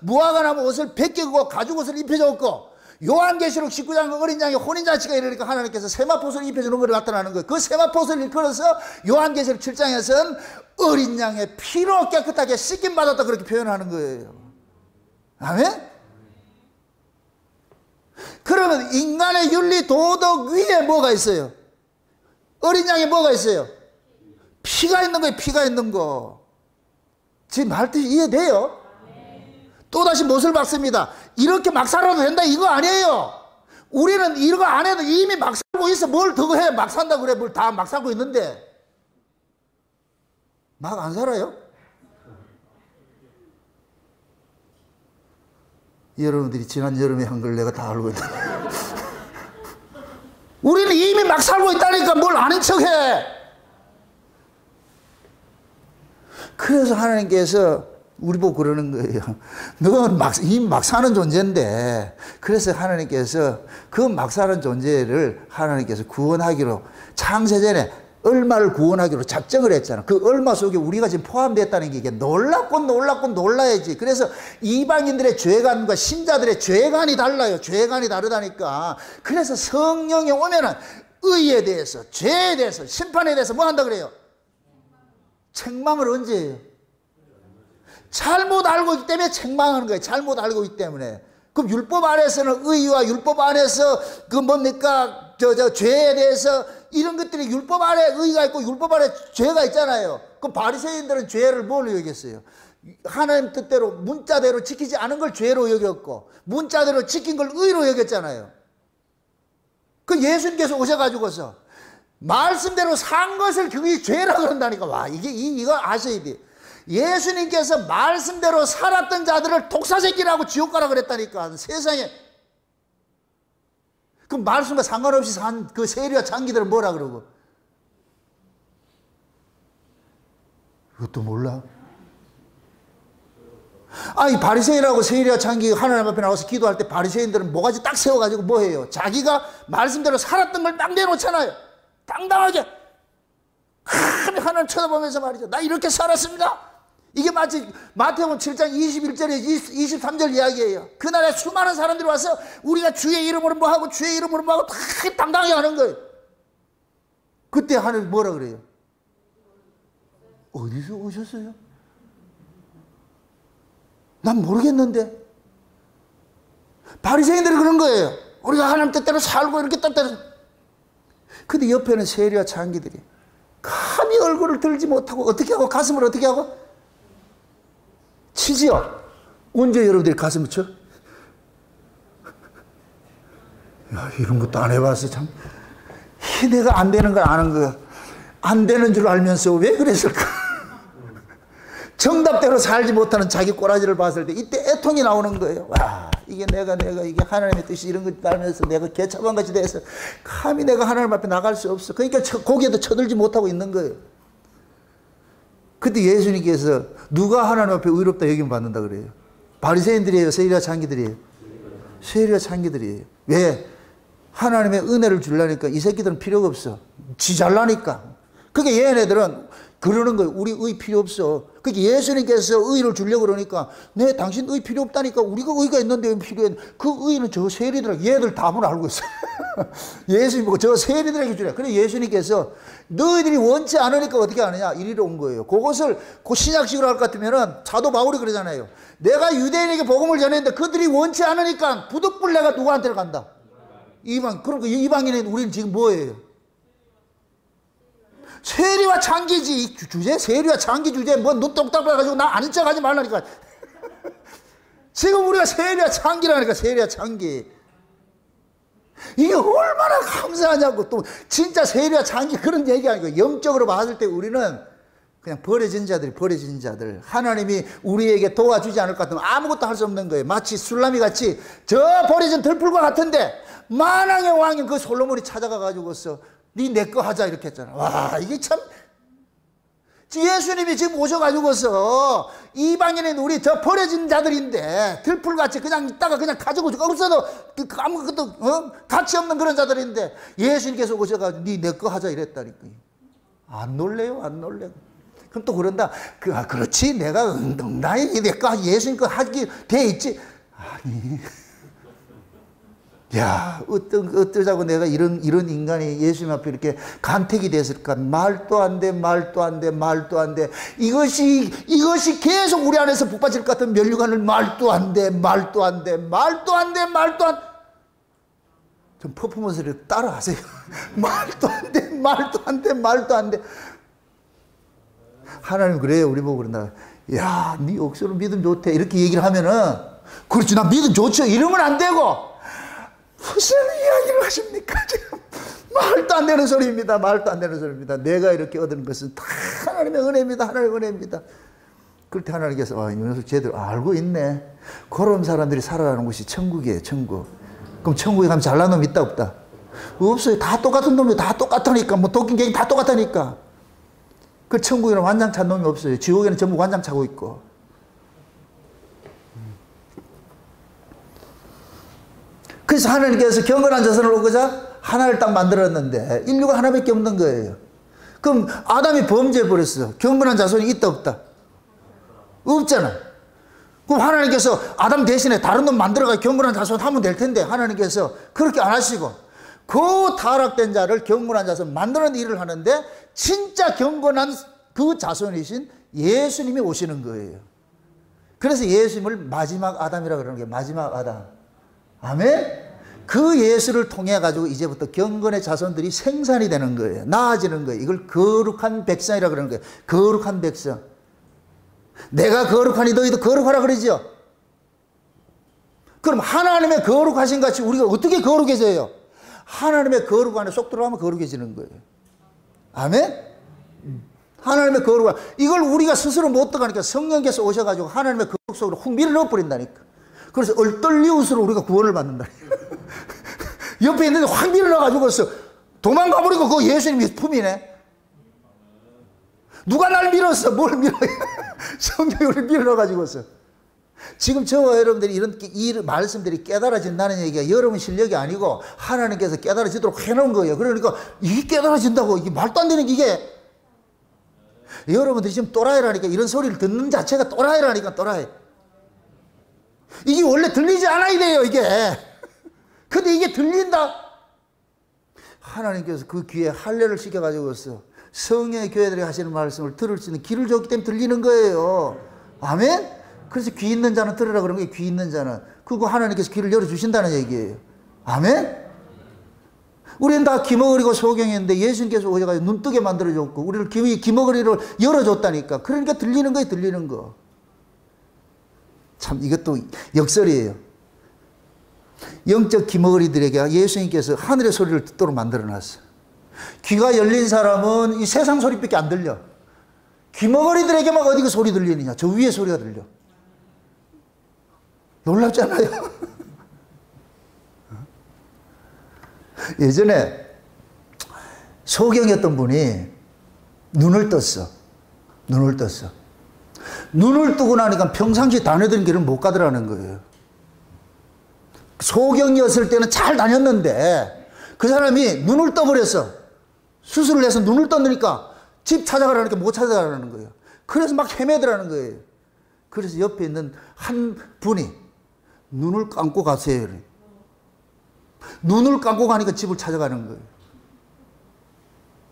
무화과 나무 옷을 벗기고 가죽옷을 입혀줬고, 요한계시록 19장 어린 양의 혼인잔치가 이러니까 하나님께서 세마포옷을 입혀주는 것을 나타나는 거예요. 그 세마포옷을 일컬어서 요한계시록 7장에서는 어린 양의 피로 깨끗하게 씻김 받았다 그렇게 표현하는 거예요. 아멘? 그러면 인간의 윤리 도덕 위에 뭐가 있어요? 어린 양에 뭐가 있어요? 피가 있는 거예요. 피가 있는 거. 지금 말 뜻이 이해돼요? 또다시 못을 박습니다. 이렇게 막 살아도 된다 이거 아니에요. 우리는 이거 안 해도 이미 막 살고 있어. 뭘 더 해? 막 산다 그래. 뭘 다 막 살고 있는데 막 안 살아요? 여러분들이 지난 여름에 한 걸 내가 다 알고 있다. 우리는 이미 막 살고 있다니까 뭘 아는 척해. 그래서 하나님께서 우리 보고 그러는 거예요. 너는 이미 막 사는 존재인데. 그래서 하나님께서 그 막 사는 존재를 하나님께서 구원하기로 창세전에 얼마를 구원하기로 작정을 했잖아. 그 얼마 속에 우리가 지금 포함됐다는 게 이게 놀랍고 놀라야지. 그래서 이방인들의 죄관과 신자들의 죄관이 달라요. 죄관이 다르다니까. 그래서 성령이 오면은 의에 대해서, 죄에 대해서, 심판에 대해서 뭐 한다 그래요? 책망을 언제 해요? 잘못 알고 있기 때문에 책망하는 거예요. 잘못 알고 있기 때문에. 그럼 율법 안에서는 의와 율법 안에서 그 뭡니까? 죄에 대해서 이런 것들이 율법 안에 의가 있고 율법 안에 죄가 있잖아요. 그럼 바리새인들은 죄를 뭘로 여겼어요? 하나님 뜻대로 문자대로 지키지 않은 걸 죄로 여겼고 문자대로 지킨 걸 의로 여겼잖아요. 그 예수님께서 오셔가지고서 말씀대로 산 것을 그게 죄라고 그런다니까. 와, 이거 아셔야 돼. 예수님께서 말씀대로 살았던 자들을 독사새끼라고 지옥 가라 그랬다니까. 세상에. 그 말씀과 상관없이 산 그 세리와 장기들은 뭐라 그러고? 이것도 몰라? 아니 바리새인하고 세리와 창기 하나님 앞에 나와서 기도할 때 바리새인들은 모가지 딱 세워가지고 뭐 해요? 자기가 말씀대로 살았던 걸 딱 내놓잖아요. 당당하게 하나님 쳐다보면서 말이죠. 나 이렇게 살았습니다. 이게 마치 마태복음 7장 21절에 23절 이야기예요. 그날에 수많은 사람들이 와서 우리가 주의 이름으로 뭐하고 주의 이름으로 뭐하고 다 당당하게 하는 거예요. 그때 하나님 뭐라 그래요? 어디서 오셨어요? 난 모르겠는데. 바리새인들이 그런 거예요. 우리가 하나님 뜻대로 살고 이렇게 뜻대로. 근데 옆에는 세리와 창기들이 감히 얼굴을 들지 못하고 어떻게 하고 가슴을 어떻게 하고 치지요. 언제 여러분들이 가슴을 쳐? 야, 이런 것도 안 해봤어. 참 내가 안 되는 걸 아는 거야. 안 되는 줄 알면서 왜 그랬을까? 정답대로 살지 못하는 자기 꼬라지를 봤을 때 이때 애통이 나오는 거예요. 와, 이게 내가 이게 하나님의 뜻이 이런 걸 알면서 내가 개차반 같이 돼서 감히 내가 하나님 앞에 나갈 수 없어. 그러니까 고개도 쳐들지 못하고 있는 거예요. 그때 예수님께서 누가 하나님 앞에 의롭다 여김 받는다 그래요? 바리새인들이에요? 세리와 창기들이에요? 세리와 창기들이에요. 왜? 하나님의 은혜를 주려니까 이 새끼들은 필요가 없어. 지 잘나니까. 그게 얘네들은 그러는 거예요. 우리 의 필요 없어. 그게 예수님께서 의를 주려고 그러니까 네 당신 의 필요 없다니까 우리가 의가 있는데 왜 필요해? 그 의는 저 세리들에게 얘들 답을 알고 있어. 예수님 보고 저 세리들에게 주래. 그래 예수님께서 너희들이 원치 않으니까 어떻게 하느냐 이리로 온 거예요. 그것을 그 신약식으로 할 것 같으면은 사도 바울이 그러잖아요. 내가 유대인에게 복음을 전했는데 그들이 원치 않으니까 부득불 내가 누구한테 간다? 이방. 그러니까 이방인은 우리는 지금 뭐예요? 세리와 창기지. 주제 세리와 창기 주제 뭐 눈똑딱 봐가지고 나 아는 척 하지 말라니까. 지금 우리가 세리와 창기라니까. 세리와 창기. 이게 얼마나 감사하냐고. 또 진짜 세리와 창기 그런 얘기 아니고 영적으로 봤을 때 우리는 그냥 버려진 자들. 하나님이 우리에게 도와주지 않을 것 같으면 아무것도 할 수 없는 거예요. 마치 술라미 같이 저 버려진 들풀과 같은데 만왕의 왕인 그 솔로몬이 찾아가가지고서 네 내 거 하자 이렇게 했잖아. 와 이게 참 예수님이 지금 오셔가지고서 이방인은 우리 저 버려진 자들인데 들풀같이 그냥 있다가 그냥 가지고 없어도 아무것도 가치 없는 그런 자들인데 예수님께서 오셔가지고 네 내 거 하자 이랬다니까. 안 놀래요? 안 놀래. 그럼 또 그런다. 그렇지 내가 나의 내 거 예수님 거 하기 돼 있지. 아니. 야, 어쩌자고 내가 이런 인간이 예수님 앞에 이렇게 간택이 됐을까? 말도 안 돼. 이것이 계속 우리 안에서 북받칠 것 같은 면류관을 말도 안 돼. 좀 퍼포먼스를 따라 하세요. 말도 안 돼. 하나님 그래요. 우리 보고 그런다. 야, 네 억수로 믿음 좋대. 이렇게 얘기를 하면은, 그렇지, 나 믿음 좋죠. 이러면 안 되고. 무슨 이야기를 하십니까? 지금 말도 안 되는 소리입니다. 내가 이렇게 얻은 것은 다 하나님의 은혜입니다. 그럴 때 하나님께서 이 녀석 제대로 알고 있네. 그런 사람들이 살아가는 곳이 천국이에요. 천국. 그럼 천국에 가면 잘난 놈 있다 없다? 없어요. 다 똑같은 놈이 다 똑같으니까. 뭐 도끼 갱이 다 똑같으니까. 그 천국에는 완장 찬 놈이 없어요. 지옥에는 전부 완장 차고 있고. 그래서 하나님께서 경건한 자손을 오고자 하나를 딱 만들었는데 인류가 하나밖에 없는 거예요. 그럼 아담이 범죄해버렸어. 경건한 자손이 있다 없다? 없잖아. 그럼 하나님께서 아담 대신에 다른 놈 만들어가 경건한 자손 하면 될 텐데 하나님께서 그렇게 안 하시고 그 타락된 자를 경건한 자손 만드는 일을 하는데 진짜 경건한 그 자손이신 예수님이 오시는 거예요. 그래서 예수님을 마지막 아담이라고 그러는 게 마지막 아담. 아멘? 그 예수를 통해 가지고 이제부터 경건의 자손들이 생산이 되는 거예요. 나아지는 거예요. 이걸 거룩한 백성이라고 그러는 거예요. 거룩한 백성. 내가 거룩하니 너희도 거룩하라 그러죠. 그럼 하나님의 거룩하신 같이 우리가 어떻게 거룩해져요? 하나님의 거룩 안에 쏙 들어가면 거룩해지는 거예요. 아멘? 하나님의 거룩. 이걸 우리가 스스로 못 들어가니까 성령께서 오셔가지고 하나님의 거룩 속으로 훅 밀어 넣어버린다니까. 그래서 얼떨리웃으로 우리가 구원을 받는다. 옆에 있는데 확 밀어넣어가지고 도망가버리고 그거 예수님이 품이네. 누가 날 밀었어? 뭘 밀어? 성경이 우리 밀어넣어가지고서. 지금 저와 여러분들이 이 말씀들이 깨달아진다는 얘기가 여러분 실력이 아니고 하나님께서 깨달아지도록 해놓은 거예요. 그러니까 이게 깨달아진다고 이게 말도 안 되는 이게 여러분들이 지금 또라이라니까 이런 소리를 듣는 자체가 또라이라니까 또라이. 이게 원래 들리지 않아야 돼요 이게. 근데 이게 들린다. 하나님께서 그 귀에 할례를 시켜가지고서 성령의 교회들이 하시는 말씀을 들을 수 있는 귀를 줬기 때문에 들리는 거예요. 아멘? 그래서 귀 있는 자는 들으라 그런 거예요. 귀 있는 자는. 그거 하나님께서 귀를 열어주신다는 얘기예요. 아멘? 우리는 다 귀머거리고 소경했는데 예수님께서 오셔가지고 눈뜨게 만들어줬고 우리를 귀머거리를 열어줬다니까. 그러니까 들리는 거예요. 들리는 거. 참 이것도 역설이에요. 영적 귀머거리들에게 예수님께서 하늘의 소리를 듣도록 만들어놨어요. 귀가 열린 사람은 이 세상 소리밖에 안 들려. 귀머거리들에게만 어디 그 소리 들리느냐. 저 위에 소리가 들려. 놀랍잖아요. 예전에 소경이었던 분이 눈을 떴어. 눈을 떴어. 눈을 뜨고 나니까 평상시 다니던 길을 못 가더라는 거예요. 소경이었을 때는 잘 다녔는데 그 사람이 눈을 떠버렸어. 수술을 해서 눈을 떴으니까 집 찾아가라니까 못 찾아가라는 거예요. 그래서 막 헤매더라는 거예요. 그래서 옆에 있는 한 분이 눈을 감고 가세요. 눈을 감고 가니까 집을 찾아가는 거예요.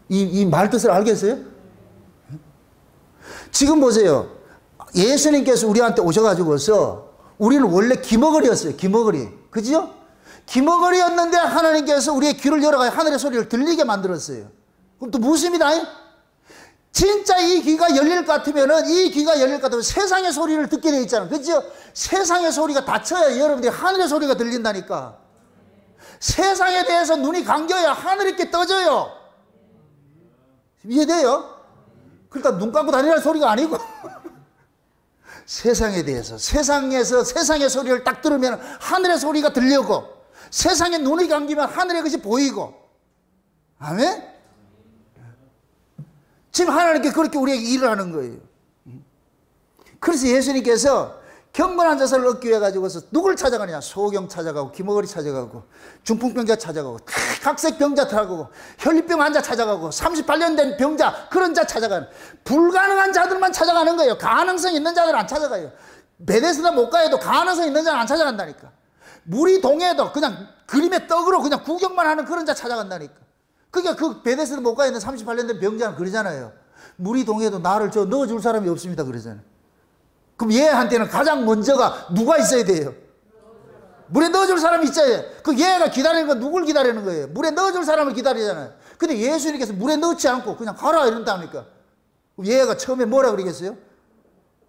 이 말뜻을 알겠어요? 지금 보세요. 예수님께서 우리한테 오셔가지고서 우리는 원래 귀머거리였어요. 귀머거리. 그죠? 귀머거리였는데 하나님께서 우리의 귀를 열어가지고 하늘의 소리를 들리게 만들었어요. 그럼 또 무엇입니다? 진짜 이 귀가 열릴 것 같으면은 이 귀가 열릴 것 같으면 세상의 소리를 듣게 되어 있잖아요. 그죠? 세상의 소리가 닫혀야 여러분들이 하늘의 소리가 들린다니까. 세상에 대해서 눈이 감겨야 하늘이 이렇게 떠져요. 이해돼요? 그러니까 눈 감고 다니라는 소리가 아니고 세상에 대해서 세상에서 세상의 소리를 딱 들으면 하늘의 소리가 들려고 세상에 눈이 감기면 하늘의 것이 보이고. 아멘? 지금 하나님께 그렇게 우리에게 일을 하는 거예요. 그래서 예수님께서 경건한 자세를 얻기 위해 가지고서 누굴 찾아가느냐? 소경 찾아가고 귀머거리 찾아가고 중풍병자 찾아가고 각색 병자 찾아가고 혈리병 환자 찾아가고 38년 된 병자 그런 자 찾아가는 불가능한 자들만 찾아가는 거예요. 가능성 있는 자들은 안 찾아가요. 베데스다 못 가도 가능성 있는 자는 안 찾아간다니까. 물이 동해도 그냥 그림의 떡으로 그냥 구경만 하는 그런 자 찾아간다니까. 그러니까 그 베데스다 못 가 있는 38년 된 병자는 그러잖아요. 물이 동해도 나를 저 넣어줄 사람이 없습니다 그러잖아요. 그럼 얘한테는 가장 먼저가 누가 있어야 돼요? 물에 넣어줄 사람이 있어야 돼요. 그 얘가 기다리는 건 누굴 기다리는 거예요? 물에 넣어줄 사람을 기다리잖아요. 근데 예수님께서 물에 넣지 않고 그냥 가라 이런다니까. 얘가 처음에 뭐라 그러겠어요?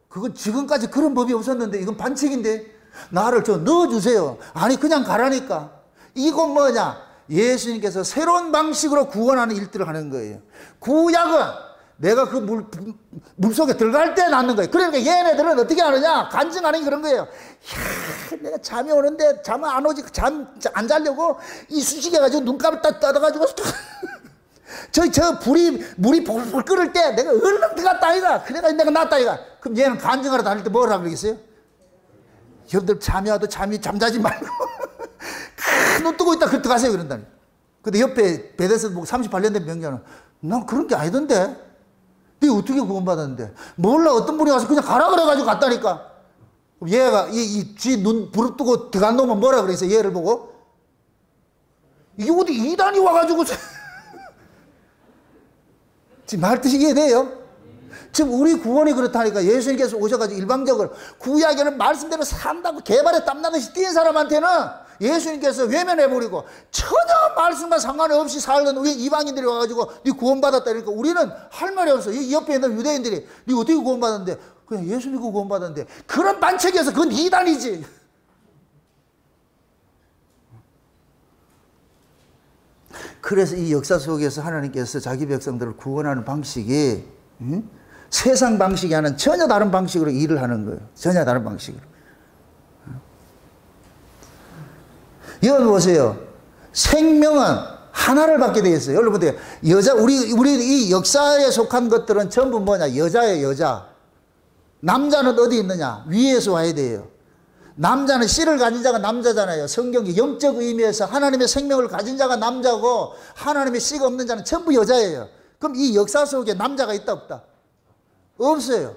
그건 지금까지 그런 법이 없었는데 이건 반칙인데 나를 저 넣어주세요. 아니 그냥 가라니까. 이건 뭐냐? 예수님께서 새로운 방식으로 구원하는 일들을 하는 거예요. 구약은 내가 그 물속에 들어갈 때 낳는 거예요. 그러니까 얘네들은 어떻게 하느냐? 간증하는 게 그런 거예요. 야, 내가 잠이 오는데 잠 안 오지. 잠 안 자려고 이쑤시개 가지고 눈감을 딱 뜯어가지고 물이 불 끓을 때 내가 얼른 들어갔다 아이가. 그래가 내가 낫다 아이가. 그럼 얘는 간증하러 다닐 때 뭐라 그러겠어요? 여러분들 잠이 와도 잠자지 말고 눈 뜨고 있다 그래 들어가세요 그런다니. 근데 옆에 베데스다 보고 38년 된 병자는 난 그런 게 아니던데. 네 어떻게 구원받았는데? 몰라. 어떤 분이 와서 그냥 가라 그래가지고 갔다니까. 얘가 쥐 눈 부릅뜨고 들어간 놈은 뭐라 그랬어요? 얘를 보고 이게 어디 이단이 와가지고 지금 말 뜻이 이해돼요? 지금 우리 구원이 그렇다니까. 예수님께서 오셔가지고 일방적으로 구약에는 말씀대로 산다고 개발에 땀나듯이 뛴 사람한테는 예수님께서 외면해버리고 전혀 말씀과 상관없이 살던 우리 이방인들이 와가지고 네 구원받았다 이러니까 우리는 할 말이 없어. 이 옆에 있는 유대인들이 네 어떻게 구원받았는데? 그냥 예수 믿고 구원받았는데. 그런 반칙이어서 그건 이단이지. 그래서 이 역사 속에서 하나님께서 자기 백성들을 구원하는 방식이 세상 방식이 아닌 전혀 다른 방식으로 일을 하는 거예요. 전혀 다른 방식으로. 여러분 보세요. 생명은 하나를 받게 되어 있어요. 여러분들 우리 이 역사에 속한 것들은 전부 뭐냐? 여자예요, 여자. 남자는 어디 있느냐? 위에서 와야 돼요. 남자는 씨를 가진 자가 남자잖아요. 성경이 영적 의미에서 하나님의 생명을 가진 자가 남자고 하나님의 씨가 없는 자는 전부 여자예요. 그럼 이 역사 속에 남자가 있다 없다? 없어요.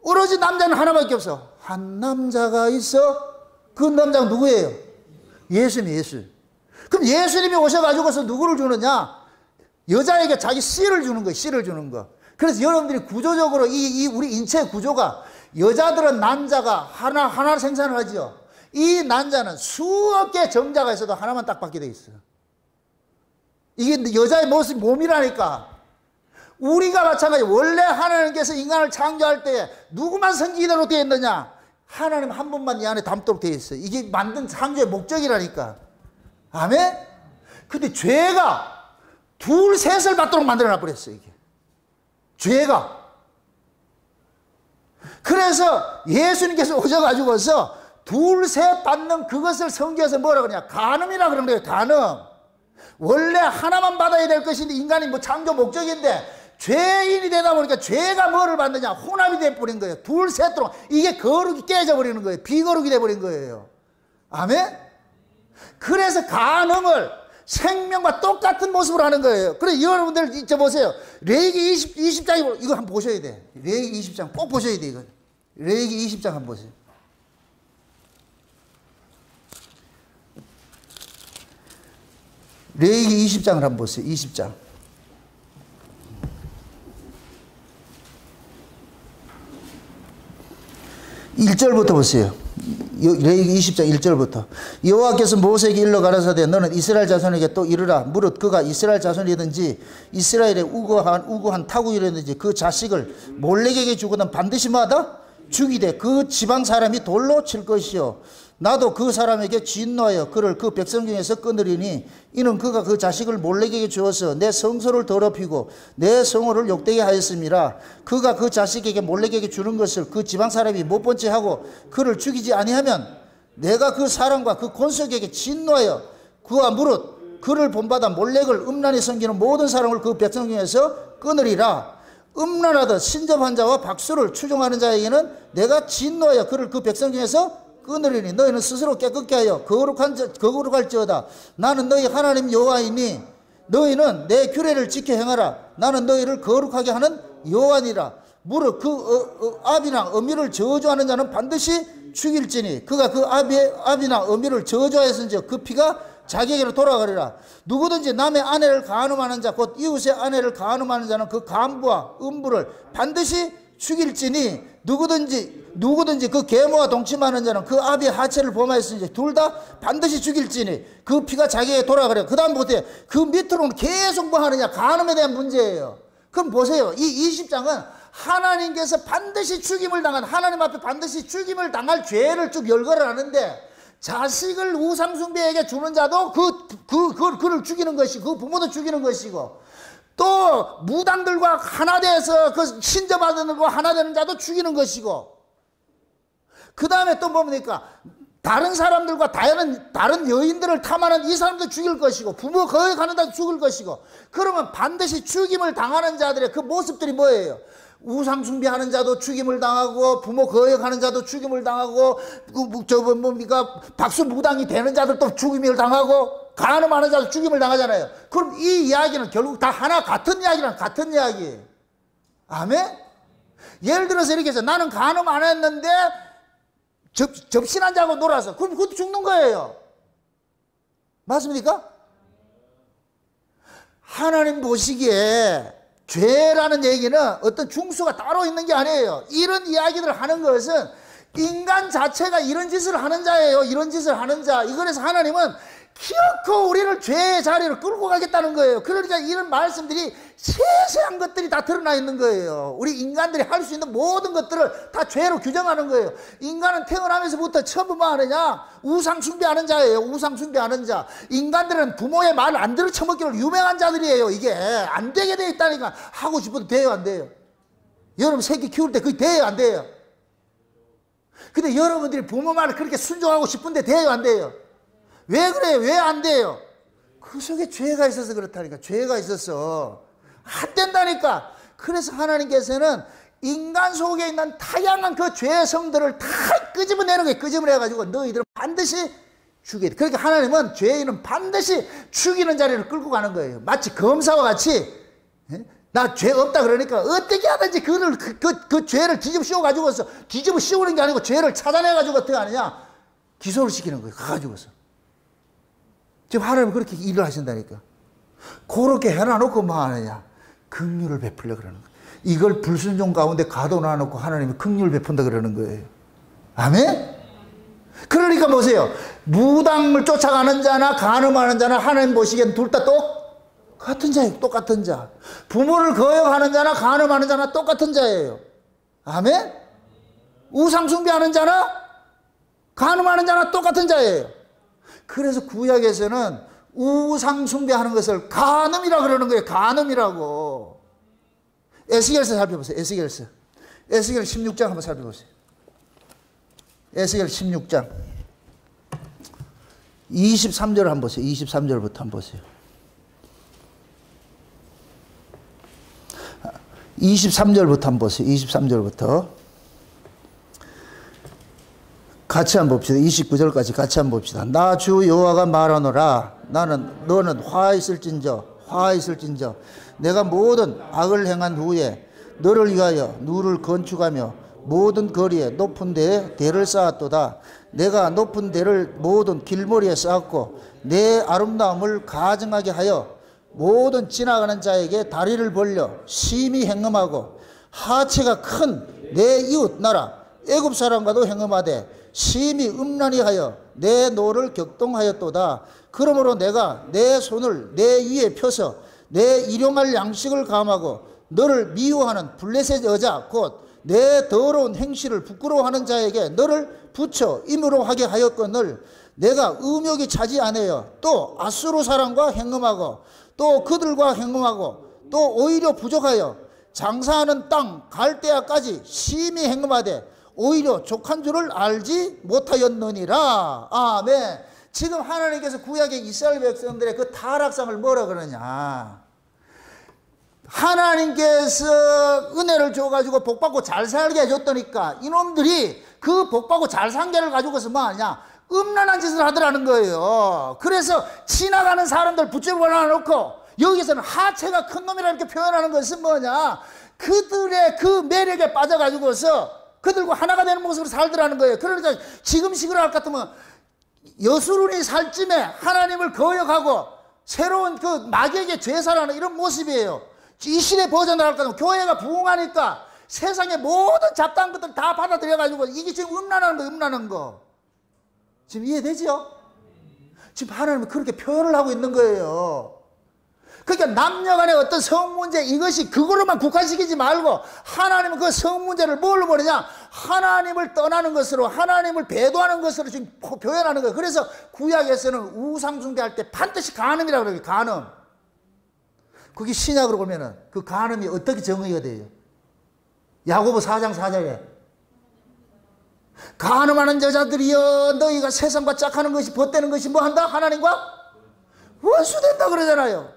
오로지 남자는 하나밖에 없어. 한 남자가 있어. 그 남자가 누구예요? 예수님, 예수. 그럼 예수님이 오셔가지고서 누구를 주느냐? 여자에게 자기 씨를 주는 거예요. 씨를 주는 거. 그래서 여러분들이 구조적으로 우리 인체 구조가 여자들은 남자가 하나 생산을 하죠. 이 남자는 수억 개의 정자가 있어도 하나만 딱 받게 돼 있어요. 이게 여자의 모습, 몸이라니까. 우리가 마찬가지. 원래 하나님께서 인간을 창조할 때 누구만 섬기도록 되어 있느냐? 하나님 한 분만 이 안에 담도록 되어 있어요. 이게 만든 창조의 목적이라니까. 아멘? 근데 죄가 둘, 셋을 받도록 만들어 놔버렸어요, 이게. 죄가. 그래서 예수님께서 오셔가지고서 둘, 셋 받는 그것을 성경에서 뭐라 그러냐? 간음이라 그러는 거예요, 간음. 원래 하나만 받아야 될 것인데 인간이 뭐 창조 목적인데 죄인이 되다 보니까 죄가 뭐를 받느냐? 혼합이 돼버린 거예요. 둘, 셋 동안. 이게 거룩이 깨져버리는 거예요. 비거룩이 돼버린 거예요. 아멘? 그래서 간음을 생명과 똑같은 모습으로 하는 거예요. 그래서 여러분들 이제 보세요. 레위기 20장이 이거 한번 보셔야 돼. 레위기 20장 꼭 보셔야 돼, 이거. 레위기 20장 한번 보세요. 레위기 20장을 한번 보세요. 20장. 1절부터 보세요. 레위기 20장 1절부터. 여호와께서 모세에게 일러 가라사대 너는 이스라엘 자손에게 또 이르라. 무릇 그가 이스라엘 자손이든지 이스라엘의 우고한 타국이라든지 그 자식을 몰렉에게 주거든 반드시 뭐하다? 죽이되 그 지방 사람이 돌로 칠 것이요 나도 그 사람에게 진노하여 그를 그 백성 중에서 끊으리니 이는 그가 그 자식을 몰렉에게 주어서 내 성소를 더럽히고 내 성호를 욕되게 하였음이라. 그가 그 자식에게 몰렉에게 주는 것을 그 지방 사람이 못 본 채 하고 그를 죽이지 아니하면 내가 그 사람과 그 권속에게 진노하여 그와 무릇 그를 본받아 몰렉을 음란히 섬기는 모든 사람을 그 백성 중에서 끊으리라. 음란하듯 신접한 자와 박수를 추종하는 자에게는 내가 진노하여 그를 그 백성 중에서 끊으리니 너희는 스스로 깨끗게 하여 거룩할지어다. 나는 너희 하나님 여호와이니 너희는 내 규례를 지켜 행하라. 나는 너희를 거룩하게 하는 여호와니라. 무릇 그 아비나 어미를 저주하는 자는 반드시 죽일지니 그가 그 아비나 어미를 저주하였은즉 그 피가 자기에게로 돌아가리라. 누구든지 남의 아내를 간음하는 자 곧 이웃의 아내를 간음하는 자는 그 간부와 음부를 반드시 죽일지니 누구든지 그 계모와 동침하는 자는 그 아비의 하체를 범하였으니 둘 다 반드시 죽일지니 그 피가 자기에게 돌아가려. 그 다음 보세요. 그 밑으로는 계속 뭐 하느냐? 간음에 대한 문제예요. 그럼 보세요. 이 20장은 하나님께서 반드시 죽임을 당한, 하나님 앞에 반드시 죽임을 당할 죄를 쭉 열거를 하는데 자식을 우상숭배에게 주는 자도 그를 죽이는 것이고 그 부모도 죽이는 것이고 또 무당들과 하나 돼서 그 신접하는 거 하나 되는 자도 죽이는 것이고 그 다음에 또 뭡니까? 다른 사람들과 다른 여인들을 탐하는 이 사람도 죽일 것이고 부모 거역하는 자도 죽일 것이고 그러면 반드시 죽임을 당하는 자들의 그 모습들이 뭐예요? 우상 숭배하는 자도 죽임을 당하고 부모 거역하는 자도 죽임을 당하고 박수 무당이 되는 자들도 죽임을 당하고 간음하는 자도 죽임을 당하잖아요. 그럼 이 이야기는 결국 다 하나 같은 이야기랑 같은 이야기예요. 아멘? 예를 들어서 이렇게 해서 나는 간음 안 했는데 접신한 자하고 놀아서 그럼 그것도 죽는 거예요. 맞습니까? 하나님 보시기에 죄라는 얘기는 어떤 중수가 따로 있는 게 아니에요. 이런 이야기들을 하는 것은 인간 자체가 이런 짓을 하는 자예요. 이런 짓을 하는 자. 이거에서 하나님은 기어코 우리를 죄의 자리로 끌고 가겠다는 거예요. 그러니까 이런 말씀들이 세세한 것들이 다 드러나 있는 거예요. 우리 인간들이 할 수 있는 모든 것들을 다 죄로 규정하는 거예요. 인간은 태어나면서부터 처음 뭐 하느냐? 우상 숭배하는 자예요. 우상 숭배하는 자. 인간들은 부모의 말을 안 들어 처먹기로 유명한 자들이에요. 이게 안 되게 돼 있다니까. 하고 싶어도 돼요, 안 돼요? 여러분 새끼 키울 때 그게 돼요, 안 돼요? 근데 여러분들이 부모 말을 그렇게 순종하고 싶은데 돼요, 안 돼요? 왜 그래요? 왜 안 돼요? 그 속에 죄가 있어서 그렇다니까. 죄가 있어서 안 된다니까. 그래서 하나님께서는 인간 속에 있는 다양한 그 죄의 성들을 다 끄집어내는 거예요. 끄집어내가지고 너희들은 반드시 죽여야 돼. 그러니까 하나님은 죄인은 반드시 죽이는 자리를 끌고 가는 거예요. 마치 검사와 같이 나 죄 없다 그러니까 어떻게 하든지 그 죄를 뒤집어 씌워가지고서 뒤집어 씌우는 게 아니고 죄를 찾아내가지고 어떻게 하느냐? 기소를 시키는 거예요. 가가지고서. 지금 하나님은 그렇게 일을 하신다니까. 그렇게 해놔놓고 뭐 하느냐? 긍휼을 베풀려 그러는 거예요. 이걸 불순종 가운데 가둬놔놓고 하나님이 긍휼을 베푼다 그러는 거예요. 아멘? 그러니까 보세요. 무당을 쫓아가는 자나 간음하는 자나 하나님 보시기엔 둘 다 똑같은 자예요. 똑같은 자. 부모를 거역하는 자나 간음하는 자나 똑같은 자예요. 아멘? 우상 숭배하는 자나 간음하는 자나 똑같은 자예요. 그래서 구약에서는 우상 숭배하는 것을 간음이라 그러는 거예요. 간음이라고. 에스겔서 살펴보세요. 에스겔서 16장 한번 살펴보세요. 에스겔 16장 23절 한번 보세요. 23절부터 한번 보세요. 23절부터 한번 보세요. 23절부터 같이 한번 봅시다. 29절까지 같이 한번 봅시다. 나 주 여호와가 말하노라. 너는 화 있을진저 내가 모든 악을 행한 후에 너를 위하여 누를 건축하며 모든 거리에 높은 데에 대를 쌓았도다. 내가 높은 데를 모든 길머리에 쌓았고 내 아름다움을 가증하게 하여 모든 지나가는 자에게 다리를 벌려 심히 행음하고 하체가 큰 내 이웃 나라 애굽 사람과도 행음하되 심히 음란히 하여 내 노를 격동하였도다. 그러므로 내가 내 손을 내 위에 펴서 내 일용할 양식을 감하고 너를 미워하는 블레셋 여자 곧 내 더러운 행실을 부끄러워하는 자에게 너를 붙여 임으로 하게 하였거늘 내가 음욕이 차지 아니하여 또 아수르 사람과 행음하고 또 그들과 행음하고 또 오히려 부족하여 장사하는 땅 갈대아까지 심히 행음하되 오히려 족한 줄을 알지 못하였느니라. 아멘. 지금 하나님께서 구약의 이스라엘 백성들의 그 타락상을 뭐라 그러냐? 하나님께서 은혜를 줘가지고 복받고 잘 살게 해줬더니까 이놈들이 그 복받고 잘 산 게를 가지고서 뭐 하냐? 음란한 짓을 하더라는 거예요. 그래서 지나가는 사람들 붙잡아 놓고 여기서는 하체가 큰 놈이라 이렇게 표현하는 것은 뭐냐? 그들의 그 매력에 빠져가지고서 그들과 하나가 되는 모습으로 살더라는 거예요. 그러니까 지금식으로 할 것 같으면 여수론이 살 쯤에 하나님을 거역하고 새로운 그 마귀에게 죄사라는 이런 모습이에요. 이 시대 버전을 할 것 같으면 교회가 부흥하니까 세상의 모든 잡다한 것들 다 받아들여가지고 이게 지금 음란한 거. 지금 이해되죠? 지금 하나님은 그렇게 표현을 하고 있는 거예요. 그러니까 남녀간의 어떤 성문제 이것이 그거로만 국한시키지 말고 하나님은 그 성문제를 뭘로 보느냐? 하나님을 떠나는 것으로 하나님을 배도하는 것으로 지금 표현하는 거예요. 그래서 구약에서는 우상 숭배할 때 반드시 간음이라고 그래요. 간음. 그게 신약으로 보면은 그 간음이 어떻게 정의가 돼요? 야고보 4장 4절에 간음하는 여자들이여 너희가 세상과 짝하는 것이 벗되는 것이 뭐한다? 하나님과 원수된다 그러잖아요.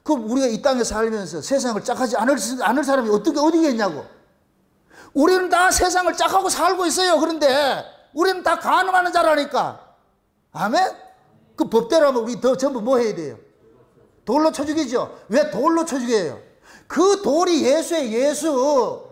그럼 우리가 이 땅에 살면서 세상을 짝하지 않을 사람이 어디겠냐고. 우리는 다 세상을 짝하고 살고 있어요. 그런데 우리는 다 간음하는 자라니까. 아멘? 그 법대로 하면 우리 전부 뭐 해야 돼요? 돌로 쳐 죽이죠. 왜 돌로 쳐 죽여요? 그 돌이 예수의 예수.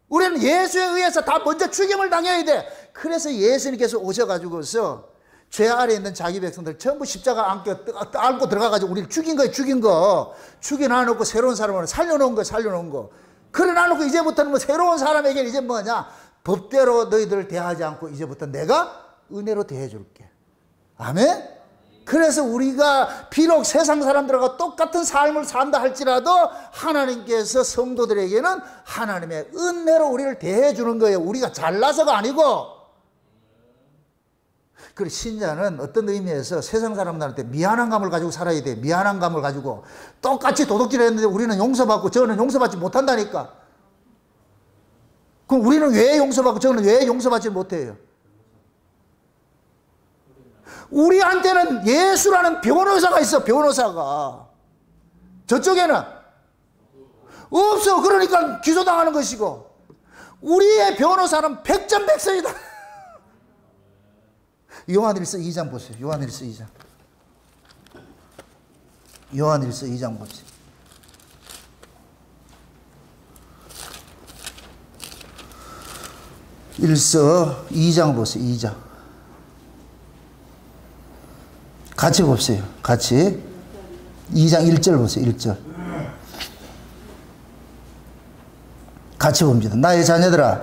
우리는 예수에 의해서 다 먼저 죽임을 당해야 돼. 그래서 예수님께서 오셔가지고서 죄 아래에 있는 자기 백성들 전부 십자가 안고 들어가가지고 우리를 죽인 거예요. 죽여놔놓고 새로운 사람을 살려놓은 거. 그래 놔놓고 이제부터는 뭐 새로운 사람에게 이제 뭐냐? 법대로 너희들을 대하지 않고 이제부터 내가 은혜로 대해줄게. 아멘? 그래서 우리가 비록 세상 사람들과 똑같은 삶을 산다 할지라도 하나님께서 성도들에게는 하나님의 은혜로 우리를 대해주는 거예요. 우리가 잘나서가 아니고. 그리고 신자는 어떤 의미에서 세상 사람들한테 미안한 감을 가지고 살아야 돼. 미안한 감을 가지고 똑같이 도둑질을 했는데 우리는 용서받고 저는 용서받지 못한다니까. 그럼 우리는 왜 용서받고 저는 왜 용서받지 못해요? 우리한테는 예수라는 변호사가 있어. 변호사가. 저쪽에는 없어. 그러니까 기소당하는 것이고, 우리의 변호사는 백전백승이다. 요한일서 2장 보세요. 요한일서 2장. 요한일서 2장 보세요. 일서 2장 보세요. 2장. 같이 봅시다. 같이. 2장 1절 보세요. 1절. 같이 봅니다. 나의 자녀들아,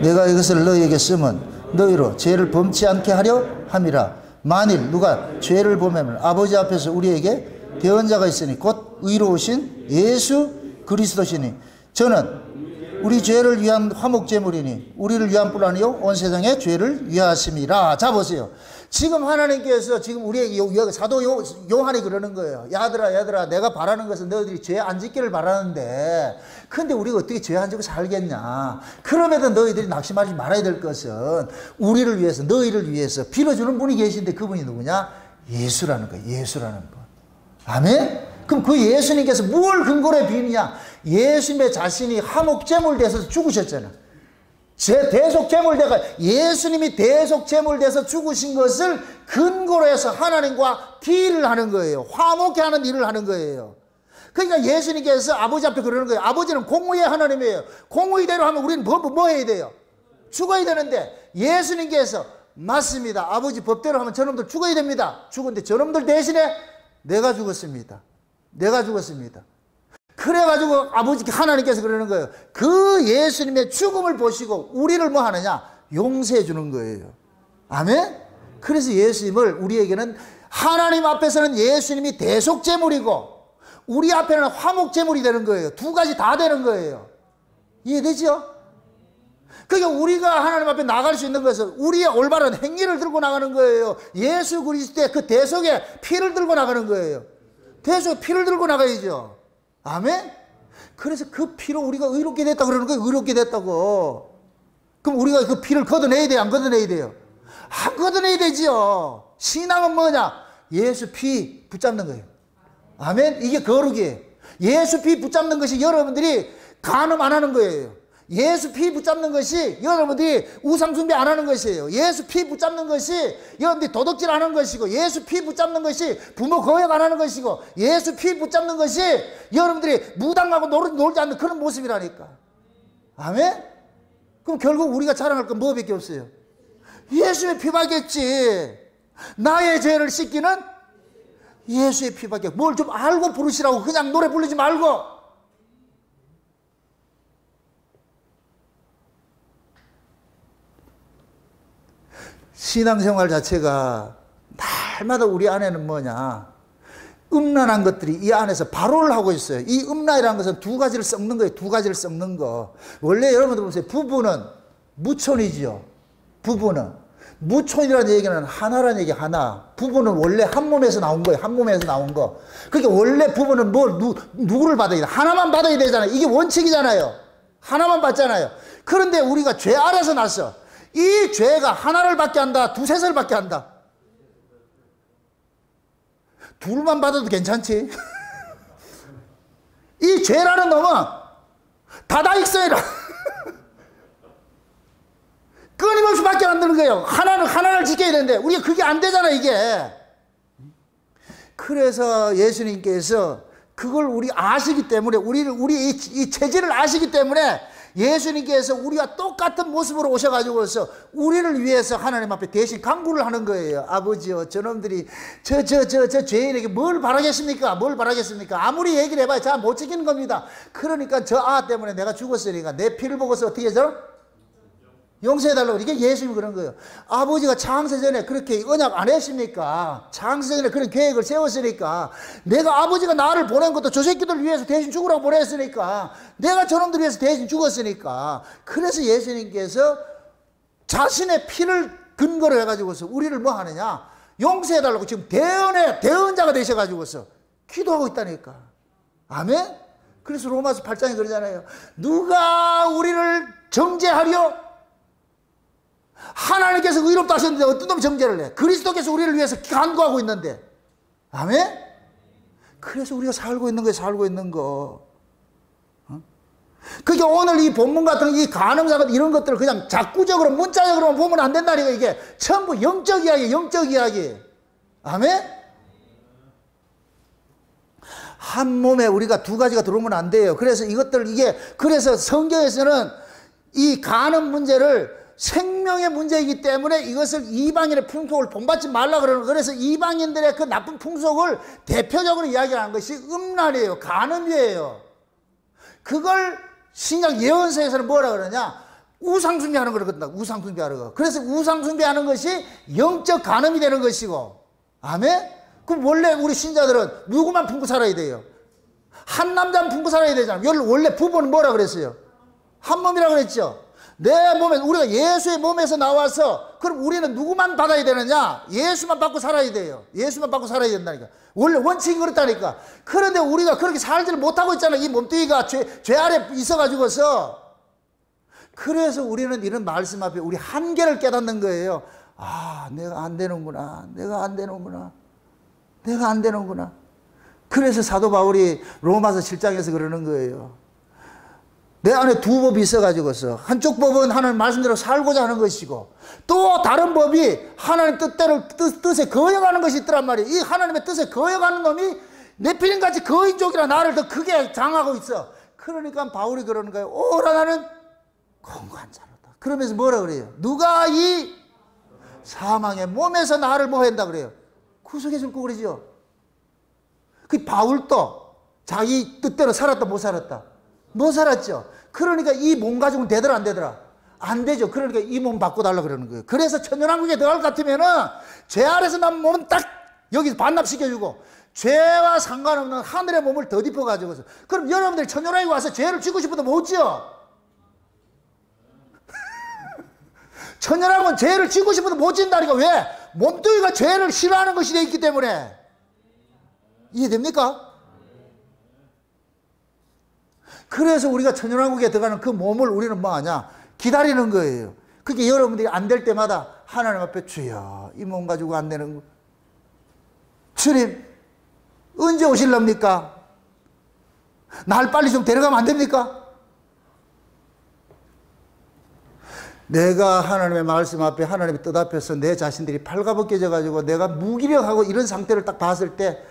내가 이것을 너희에게 쓰면 너희로 죄를 범치 않게 하려 함이라. 만일 누가 죄를 범하면 아버지 앞에서 우리에게 대언자가 있으니 곧 의로우신 예수 그리스도시니 저는 우리 죄를 위한 화목제물이니 우리를 위한 뿐 아니요 온 세상의 죄를 위하심이라. 자 보세요. 지금 하나님께서 지금 우리에게 사도 요한이 그러는 거예요. 야들아 내가 바라는 것은 너희들이 죄 안 짓기를 바라는데 근데 우리가 어떻게 죄 안 짓고 살겠냐. 그럼에도 너희들이 낙심하지 말아야 될 것은 우리를 위해서 너희를 위해서 빌어주는 분이 계신데 그분이 누구냐? 예수라는 거예요. 예수라는 분. 아멘? 그럼 그 예수님께서 뭘 근거로 비느냐? 예수님의 자신이 화목제물 돼서 죽으셨잖아. 제 대속제물 돼가 예수님이 대속제물 돼서 죽으신 것을 근거로 해서 하나님과 딜을 하는 거예요. 화목케 하는 일을 하는 거예요. 그러니까 예수님께서 아버지 앞에 그러는 거예요. 아버지는 공의의 하나님이에요. 공의대로 하면 우리는 뭐 해야 돼요? 죽어야 되는데 예수님께서 맞습니다. 아버지 법대로 하면 저놈들 죽어야 됩니다. 죽은데 저놈들 대신에 내가 죽었습니다. 내가 죽었습니다. 그래가지고 아버지 하나님께서 그러는 거예요. 그 예수님의 죽음을 보시고 우리를 뭐 하느냐? 용서해 주는 거예요. 아멘? 그래서 예수님을 우리에게는 하나님 앞에서는 예수님이 대속제물이고 우리 앞에는 화목제물이 되는 거예요. 두 가지 다 되는 거예요. 이해되죠? 그러니까 우리가 하나님 앞에 나갈 수 있는 것은 우리의 올바른 행위를 들고 나가는 거예요. 예수 그리스도의 그 대속의 피를 들고 나가는 거예요. 대속의 피를 들고 나가야죠. 아멘? 그래서 그 피로 우리가 의롭게 됐다 그러는 거예요. 의롭게 됐다고. 그럼 우리가 그 피를 걷어내야 돼요? 안 걷어내야 돼요? 안 걷어내야 되지요. 신앙은 뭐냐? 예수 피 붙잡는 거예요. 아멘? 이게 거룩이에요. 예수 피 붙잡는 것이 여러분들이 간음 안 하는 거예요. 예수 피 붙잡는 것이 여러분들이 우상숭배 안 하는 것이에요. 예수 피 붙잡는 것이 여러분들이 도덕질 안 하는 것이고, 예수 피 붙잡는 것이 부모 거역 안 하는 것이고, 예수 피 붙잡는 것이 여러분들이 무당하고 놀지 않는 그런 모습이라니까. 아멘? 그럼 결국 우리가 자랑할 건 뭐밖에 없어요? 예수의 피밖이겠지. 나의 죄를 씻기는 예수의 피밖에. 뭘 좀 알고 부르시라고. 그냥 노래 부르지 말고. 신앙생활 자체가 날마다 우리 안에는 뭐냐? 음란한 것들이 이 안에서 발호를 하고 있어요. 이 음란이라는 것은 두 가지를 섞는 거예요. 두 가지를 섞는 거. 원래 여러분들 보세요. 부부는 무촌이지요. 부부는. 무촌이라는 얘기는 하나라는 얘기 하나. 부부는 원래 한 몸에서 나온 거예요. 한 몸에서 나온 거. 그러니까 원래 부부는 누구를 받아야 돼? 하나만 받아야 되잖아요. 이게 원칙이잖아요. 하나만 받잖아요. 그런데 우리가 죄 아래서 났어. 이 죄가 하나를 받게 한다? 두셋을 받게 한다? 둘만 받아도 괜찮지? 이 죄라는 놈은 다다익선이라. 끊임없이 받게 만드는 거예요. 하나를 지켜야 되는데 우리가 그게 안 되잖아 이게. 그래서 예수님께서 그걸 우리 아시기 때문에 우리 이 체질을 아시기 때문에 예수님께서 우리와 똑같은 모습으로 오셔가지고서 우리를 위해서 하나님 앞에 대신 간구를 하는 거예요. 아버지요, 저놈들이 저 죄인에게 뭘 바라겠습니까? 뭘 바라겠습니까? 아무리 얘기를 해봐야 잘 못 지키는 겁니다. 그러니까 저 때문에 내가 죽었으니까 내 피를 보고서 어떻게 해줘? 용서해달라고. 이게 예수님이 그런 거예요. 아버지가 창세전에 그렇게 언약 안 했습니까? 창세전에 그런 계획을 세웠으니까, 내가 아버지가 나를 보낸 것도 저 새끼들 위해서 대신 죽으라고 보냈으니까, 내가 저놈들 위해서 대신 죽었으니까, 그래서 예수님께서 자신의 피를 근거로 해가지고서 우리를 뭐 하느냐? 용서해달라고 지금 대언자가 되셔가지고서 기도하고 있다니까. 아멘? 그래서 로마서 8장에 그러잖아요. 누가 우리를 정죄하려? 하나님께서 의롭다 하셨는데 어떤 놈이 정죄를 해? 그리스도께서 우리를 위해서 간구하고 있는데. 아멘? 그래서 우리가 살고 있는 거예요. 살고 있는 거. 그게 오늘 이 본문 같은 이 간음사 이런 것들을 그냥 작구적으로 문자적으로만 보면 안 된다니까. 이게 전부 영적 이야기, 영적 이야기. 아멘? 한 몸에 우리가 두 가지가 들어오면 안 돼요. 그래서 이것들 그래서 성경에서는 이 간음 문제를 생명의 문제이기 때문에 이것을 이방인의 풍속을 본받지 말라 그러는 거예요. 그래서 이방인들의 그 나쁜 풍속을 대표적으로 이야기하는 것이 음란이에요. 간음이에요. 그걸 신약 예언서에서는 뭐라 그러냐? 우상숭배하는 거거든요. 우상숭배하는 거. 그래서 우상숭배하는 것이 영적 간음이 되는 것이고. 아멘? 그럼 원래 우리 신자들은 누구만 품고 살아야 돼요? 한 남자만 품고 살아야 되잖아요. 원래 부부는 뭐라 그랬어요? 한 몸이라고 그랬죠. 내 몸에, 우리가 예수의 몸에서 나와서, 그럼 우리는 누구만 받아야 되느냐? 예수만 받고 살아야 돼요. 예수만 받고 살아야 된다니까. 원래 원칙이 그렇다니까. 그런데 우리가 그렇게 살지를 못하고 있잖아요. 이 몸뚱이가 죄 아래 있어가지고서. 그래서 우리는 이런 말씀 앞에 우리 한계를 깨닫는 거예요. 아, 내가 안 되는구나. 내가 안 되는구나. 내가 안 되는구나. 그래서 사도 바울이 로마서 7장에서 그러는 거예요. 내 안에 두 법이 있어가지고서 한쪽 법은 하나님 말씀대로 살고자 하는 것이고 또 다른 법이 하나님 뜻에 거역하는 것이 있더란 말이에요. 이 하나님의 뜻에 거역하는 놈이 네필림같이 거인족이라 나를 더 크게 장하고 있어. 그러니까 바울이 그러는 거예요. 오라 나는 공고한 자로다. 그러면서 뭐라 그래요? 누가 이 사망의 몸에서 나를 뭐 한다 그래요? 구속해 줄 거 그러죠. 그 바울도 자기 뜻대로 살았다 못 살았다? 못 살았죠. 그러니까 이 몸 가지고는 되더라 안 되더라? 안 되죠. 그러니까 이 몸 바꿔달라 그러는 거예요. 그래서 천연왕국에 들어갈 것 같으면은 죄 아래서 난 몸은 딱 여기서 반납시켜주고 죄와 상관없는 하늘의 몸을 덧입어 가지고서 그럼 여러분들이 천연왕국에 와서 죄를 지고 싶어도 못 지어. 천연왕국은 죄를 지고 싶어도 못 진다니까. 왜? 몸뚱이가 죄를 싫어하는 것이 되어 있기 때문에. 이해됩니까? 그래서 우리가 천연왕국에 들어가는 그 몸을 우리는 뭐 하냐? 기다리는 거예요. 그게 여러분들이 안 될 때마다 하나님 앞에 주여, 이 몸 가지고 안 되는 거. 주님, 언제 오실랍니까? 날 빨리 좀 데려가면 안 됩니까? 내가 하나님의 말씀 앞에, 하나님의 뜻 앞에서 내 자신들이 발가벗겨져 가지고 내가 무기력하고 이런 상태를 딱 봤을 때,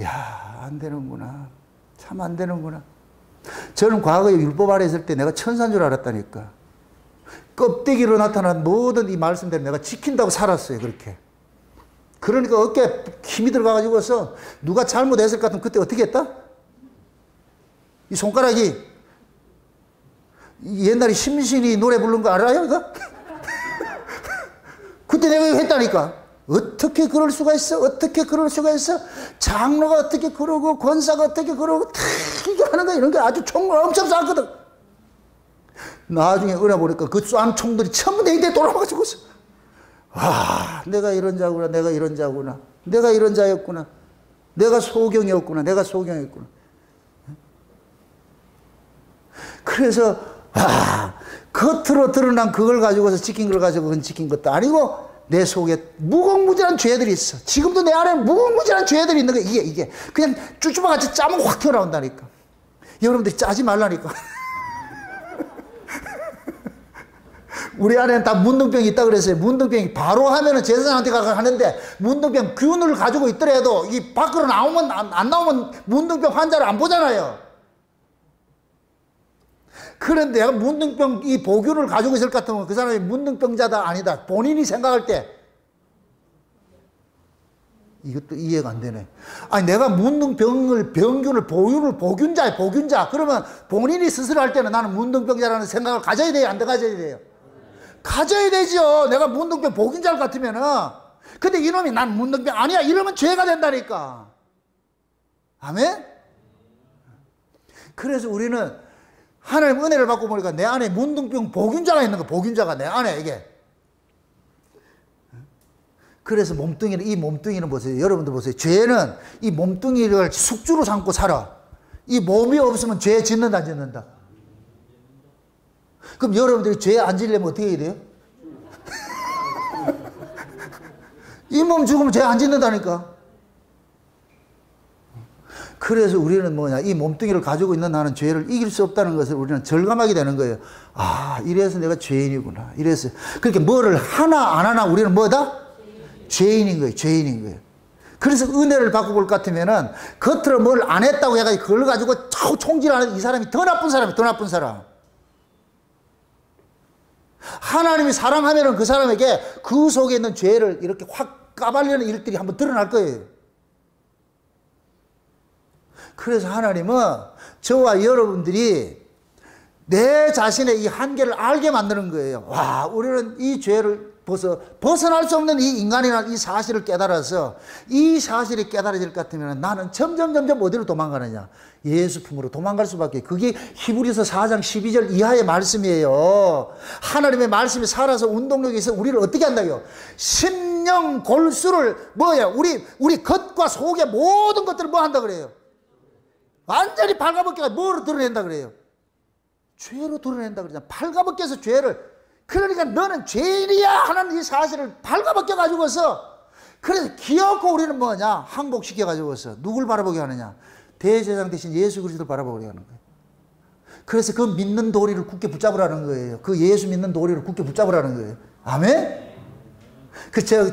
야, 안 되는구나. 참 안 되는구나. 저는 과거에 율법 아래 있을 때 내가 천사인 줄 알았다니까. 껍데기로 나타난 모든 이 말씀대로 내가 지킨다고 살았어요. 그렇게. 그러니까 어깨에 힘이 들어가가지고서 누가 잘못했을 것 같으면 그때 어떻게 했다? 이 손가락이 옛날에 심신이 노래 부른 거 알아요? 이거? 그때 내가 이거 했다니까. 어떻게 그럴 수가 있어? 어떻게 그럴 수가 있어? 장로가 어떻게 그러고 권사가 어떻게 그러고 다 이게 하는 거 이런 게 아주 총 엄청 쌌거든. 나중에 은혜 보니까 그 쏜 총들이 전부 내 입에 돌아와가지고서 와, 내가 이런 자구나. 내가 이런 자구나. 내가 이런 자였구나. 내가 소경이었구나. 내가 소경이었구나. 그래서 겉으로 드러난 그걸 가지고서 지킨 걸 가지고 그건 지킨 것도 아니고 내 속에 무궁무진한 죄들이 있어. 지금도 내 안에 무궁무진한 죄들이 있는 거야. 이게 그냥 쭈쭈바같이 짜면 확 튀어나온다니까. 여러분들이 짜지 말라니까. 우리 안에는 다 문둥병이 있다 그랬어요. 문둥병이 바로 하면은 제사장한테 가서 하는데 문둥병 균을 가지고 있더라도 이 밖으로 나오면 안 나오면 문둥병 환자를 안 보잖아요. 그런데 내가 문둥병 이 보균을 가지고 있을 것 같으면 그 사람이 문둥병자다 아니다. 본인이 생각할 때 이것도 이해가 안 되네. 아니 내가 문둥병을 병균을 보균자 그러면 본인이 스스로 할 때는 나는 문둥병자라는 생각을 가져야 돼요? 안 가져야 돼요? 가져야 되죠. 내가 문둥병 보균자 같으면은. 근데 이놈이 난 문둥병 아니야 이러면 죄가 된다니까. 아멘? 그래서 우리는 하나님 은혜를 받고 보니까 내 안에 문둥병 보균자가 있는 거. 보균자가 내 안에 이게. 그래서 이 몸뚱이는 보세요. 여러분들 보세요. 죄는 이 몸뚱이를 숙주로 삼고 살아. 이 몸이 없으면 죄 짓는다 안 짓는다? 그럼 여러분들이 죄 안 지려면 어떻게 해야 돼요? 이 몸 죽으면 죄 안 짓는다니까. 그래서 우리는 뭐냐, 이 몸뚱이를 가지고 있는 나는 죄를 이길 수 없다는 것을 우리는 절감하게 되는 거예요. 아, 이래서 내가 죄인이구나. 이래서. 그렇게 뭐를 하나 안 하나 우리는 뭐다? 죄인인 거예요. 죄인인 거예요. 그래서 은혜를 받고 볼 것 같으면은 겉으로 뭘 안 했다고 해가지고 그걸 가지고 자꾸 총질하는 이 사람이 더 나쁜 사람이에요. 더 나쁜 사람. 하나님이 사랑하면은 그 사람에게 그 속에 있는 죄를 이렇게 확 까발리는 일들이 한번 드러날 거예요. 그래서 하나님은 저와 여러분들이 내 자신의 이 한계를 알게 만드는 거예요. 와, 우리는 이 죄를 벗어날 수 없는 이 인간이라는 이 사실을 깨달아서 이 사실이 깨달아질 것 같으면 나는 점점 어디로 도망가느냐? 예수 품으로 도망갈 수밖에. 그게 히브리서 4장 12절 이하의 말씀이에요. 하나님의 말씀이 살아서 운동력이 있어 우리를 어떻게 한다고요? 심령 골수를 뭐예요? 우리 겉과 속의 모든 것들을 뭐 한다 그래요? 완전히 발가벗겨가 뭐로 드러낸다 그래요? 죄로 드러낸다 그러잖아. 발가벗겨서 죄를. 그러니까 너는 죄인이야 하는 이 사실을 발가벗겨 가지고서, 그래서 기어코 우리는 뭐냐, 항복시켜 가지고서 누굴 바라보게 하느냐, 대제사장 대신 예수 그리스도를 바라보게 하는 거예요. 그래서 그 믿는 도리를 굳게 붙잡으라는 거예요. 그 예수 믿는 도리를 굳게 붙잡으라는 거예요. 아멘?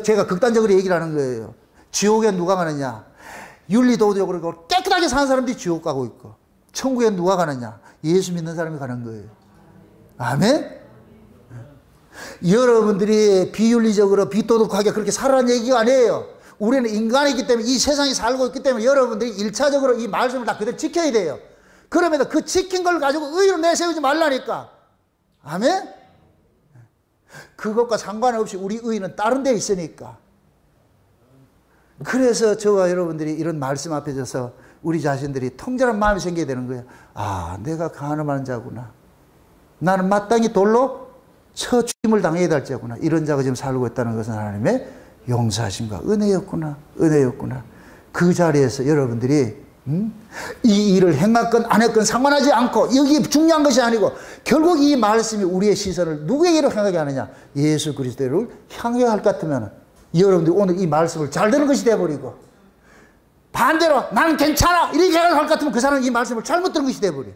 제가 극단적으로 얘기를 하는 거예요. 지옥에 누가 가느냐, 윤리도덕으로 깨끗하게 사는 사람들이 지옥 가고 있고, 천국에 누가 가느냐, 예수 믿는 사람이 가는 거예요. 아멘? 여러분들이 비윤리적으로 비도덕하게 그렇게 살아라는 얘기가 아니에요. 우리는 인간이기 때문에 이 세상에 살고 있기 때문에 여러분들이 1차적으로 이 말씀을 다 그대로 지켜야 돼요. 그러면 그 지킨 걸 가지고 의로 내세우지 말라니까. 아멘? 그것과 상관없이 우리 의는 다른 데 있으니까. 그래서 저와 여러분들이 이런 말씀 앞에 서서 우리 자신들이 통절한 마음이 생겨야 되는 거예요. 아, 내가 간음하는 자구나. 나는 마땅히 돌로 쳐 죽임을 당해야 될 자구나. 이런 자가 지금 살고 있다는 것은 하나님의 용서하심과 은혜였구나. 은혜였구나. 그 자리에서 여러분들이 이 일을 행했건 안 했건 상관하지 않고, 여기 중요한 것이 아니고 결국 이 말씀이 우리의 시선을 누구에게로 향하게 하느냐, 예수 그리스도를 향해 할 것 같으면 여러분들이 오늘 이 말씀을 잘 듣는 것이 되어버리고, 반대로 나는 괜찮아 이렇게 할 것 같으면 그 사람은 이 말씀을 잘못 들은 것이 되어버려.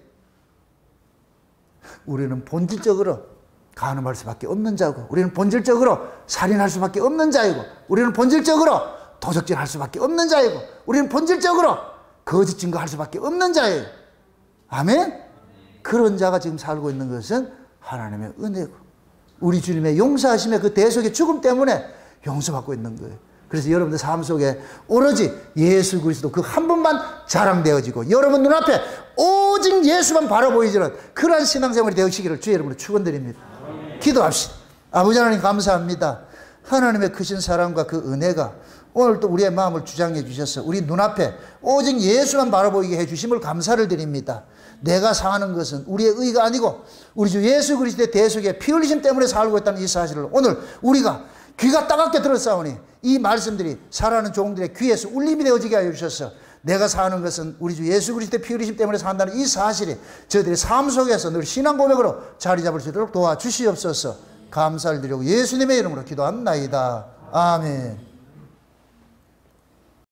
우리는 본질적으로 간음할 수밖에 없는 자고, 우리는 본질적으로 살인할 수밖에 없는 자이고, 우리는 본질적으로 도적질할 수밖에 없는 자이고, 우리는 본질적으로 거짓 증거할 수밖에 없는 자예요. 아멘? 그런 자가 지금 살고 있는 것은 하나님의 은혜고, 우리 주님의 용서하심의 그 대속의 죽음 때문에 용서받고 있는 거예요. 그래서 여러분들 삶 속에 오로지 예수 그리스도 그 한 분만 자랑되어지고, 여러분 눈앞에 오직 예수만 바라보이지는 그러한 신앙생활이 되시기를 주의 이름으로 축원드립니다. 기도합시다. 아버지 하나님 감사합니다. 하나님의 크신 사랑과 그 은혜가 오늘 또 우리의 마음을 주장해 주셔서 우리 눈앞에 오직 예수만 바라보이게 해 주심을 감사를 드립니다. 내가 사는 것은 우리의 의가 아니고 우리 주 예수 그리스도의 대속의 피 흘리심 때문에 살고 있다는 이 사실을 오늘 우리가 귀가 따갑게 들었사오니 이 말씀들이 살아가는 종들의 귀에서 울림이 되어지게 하여 주셔서 내가 사는 것은 우리 주 예수 그리스도의 피 흘리심 때문에 산다는 이 사실이 저희들의 삶 속에서 늘 신앙 고백으로 자리 잡을 수 있도록 도와주시옵소서. 감사를 드리고 예수님의 이름으로 기도합나이다. 아멘.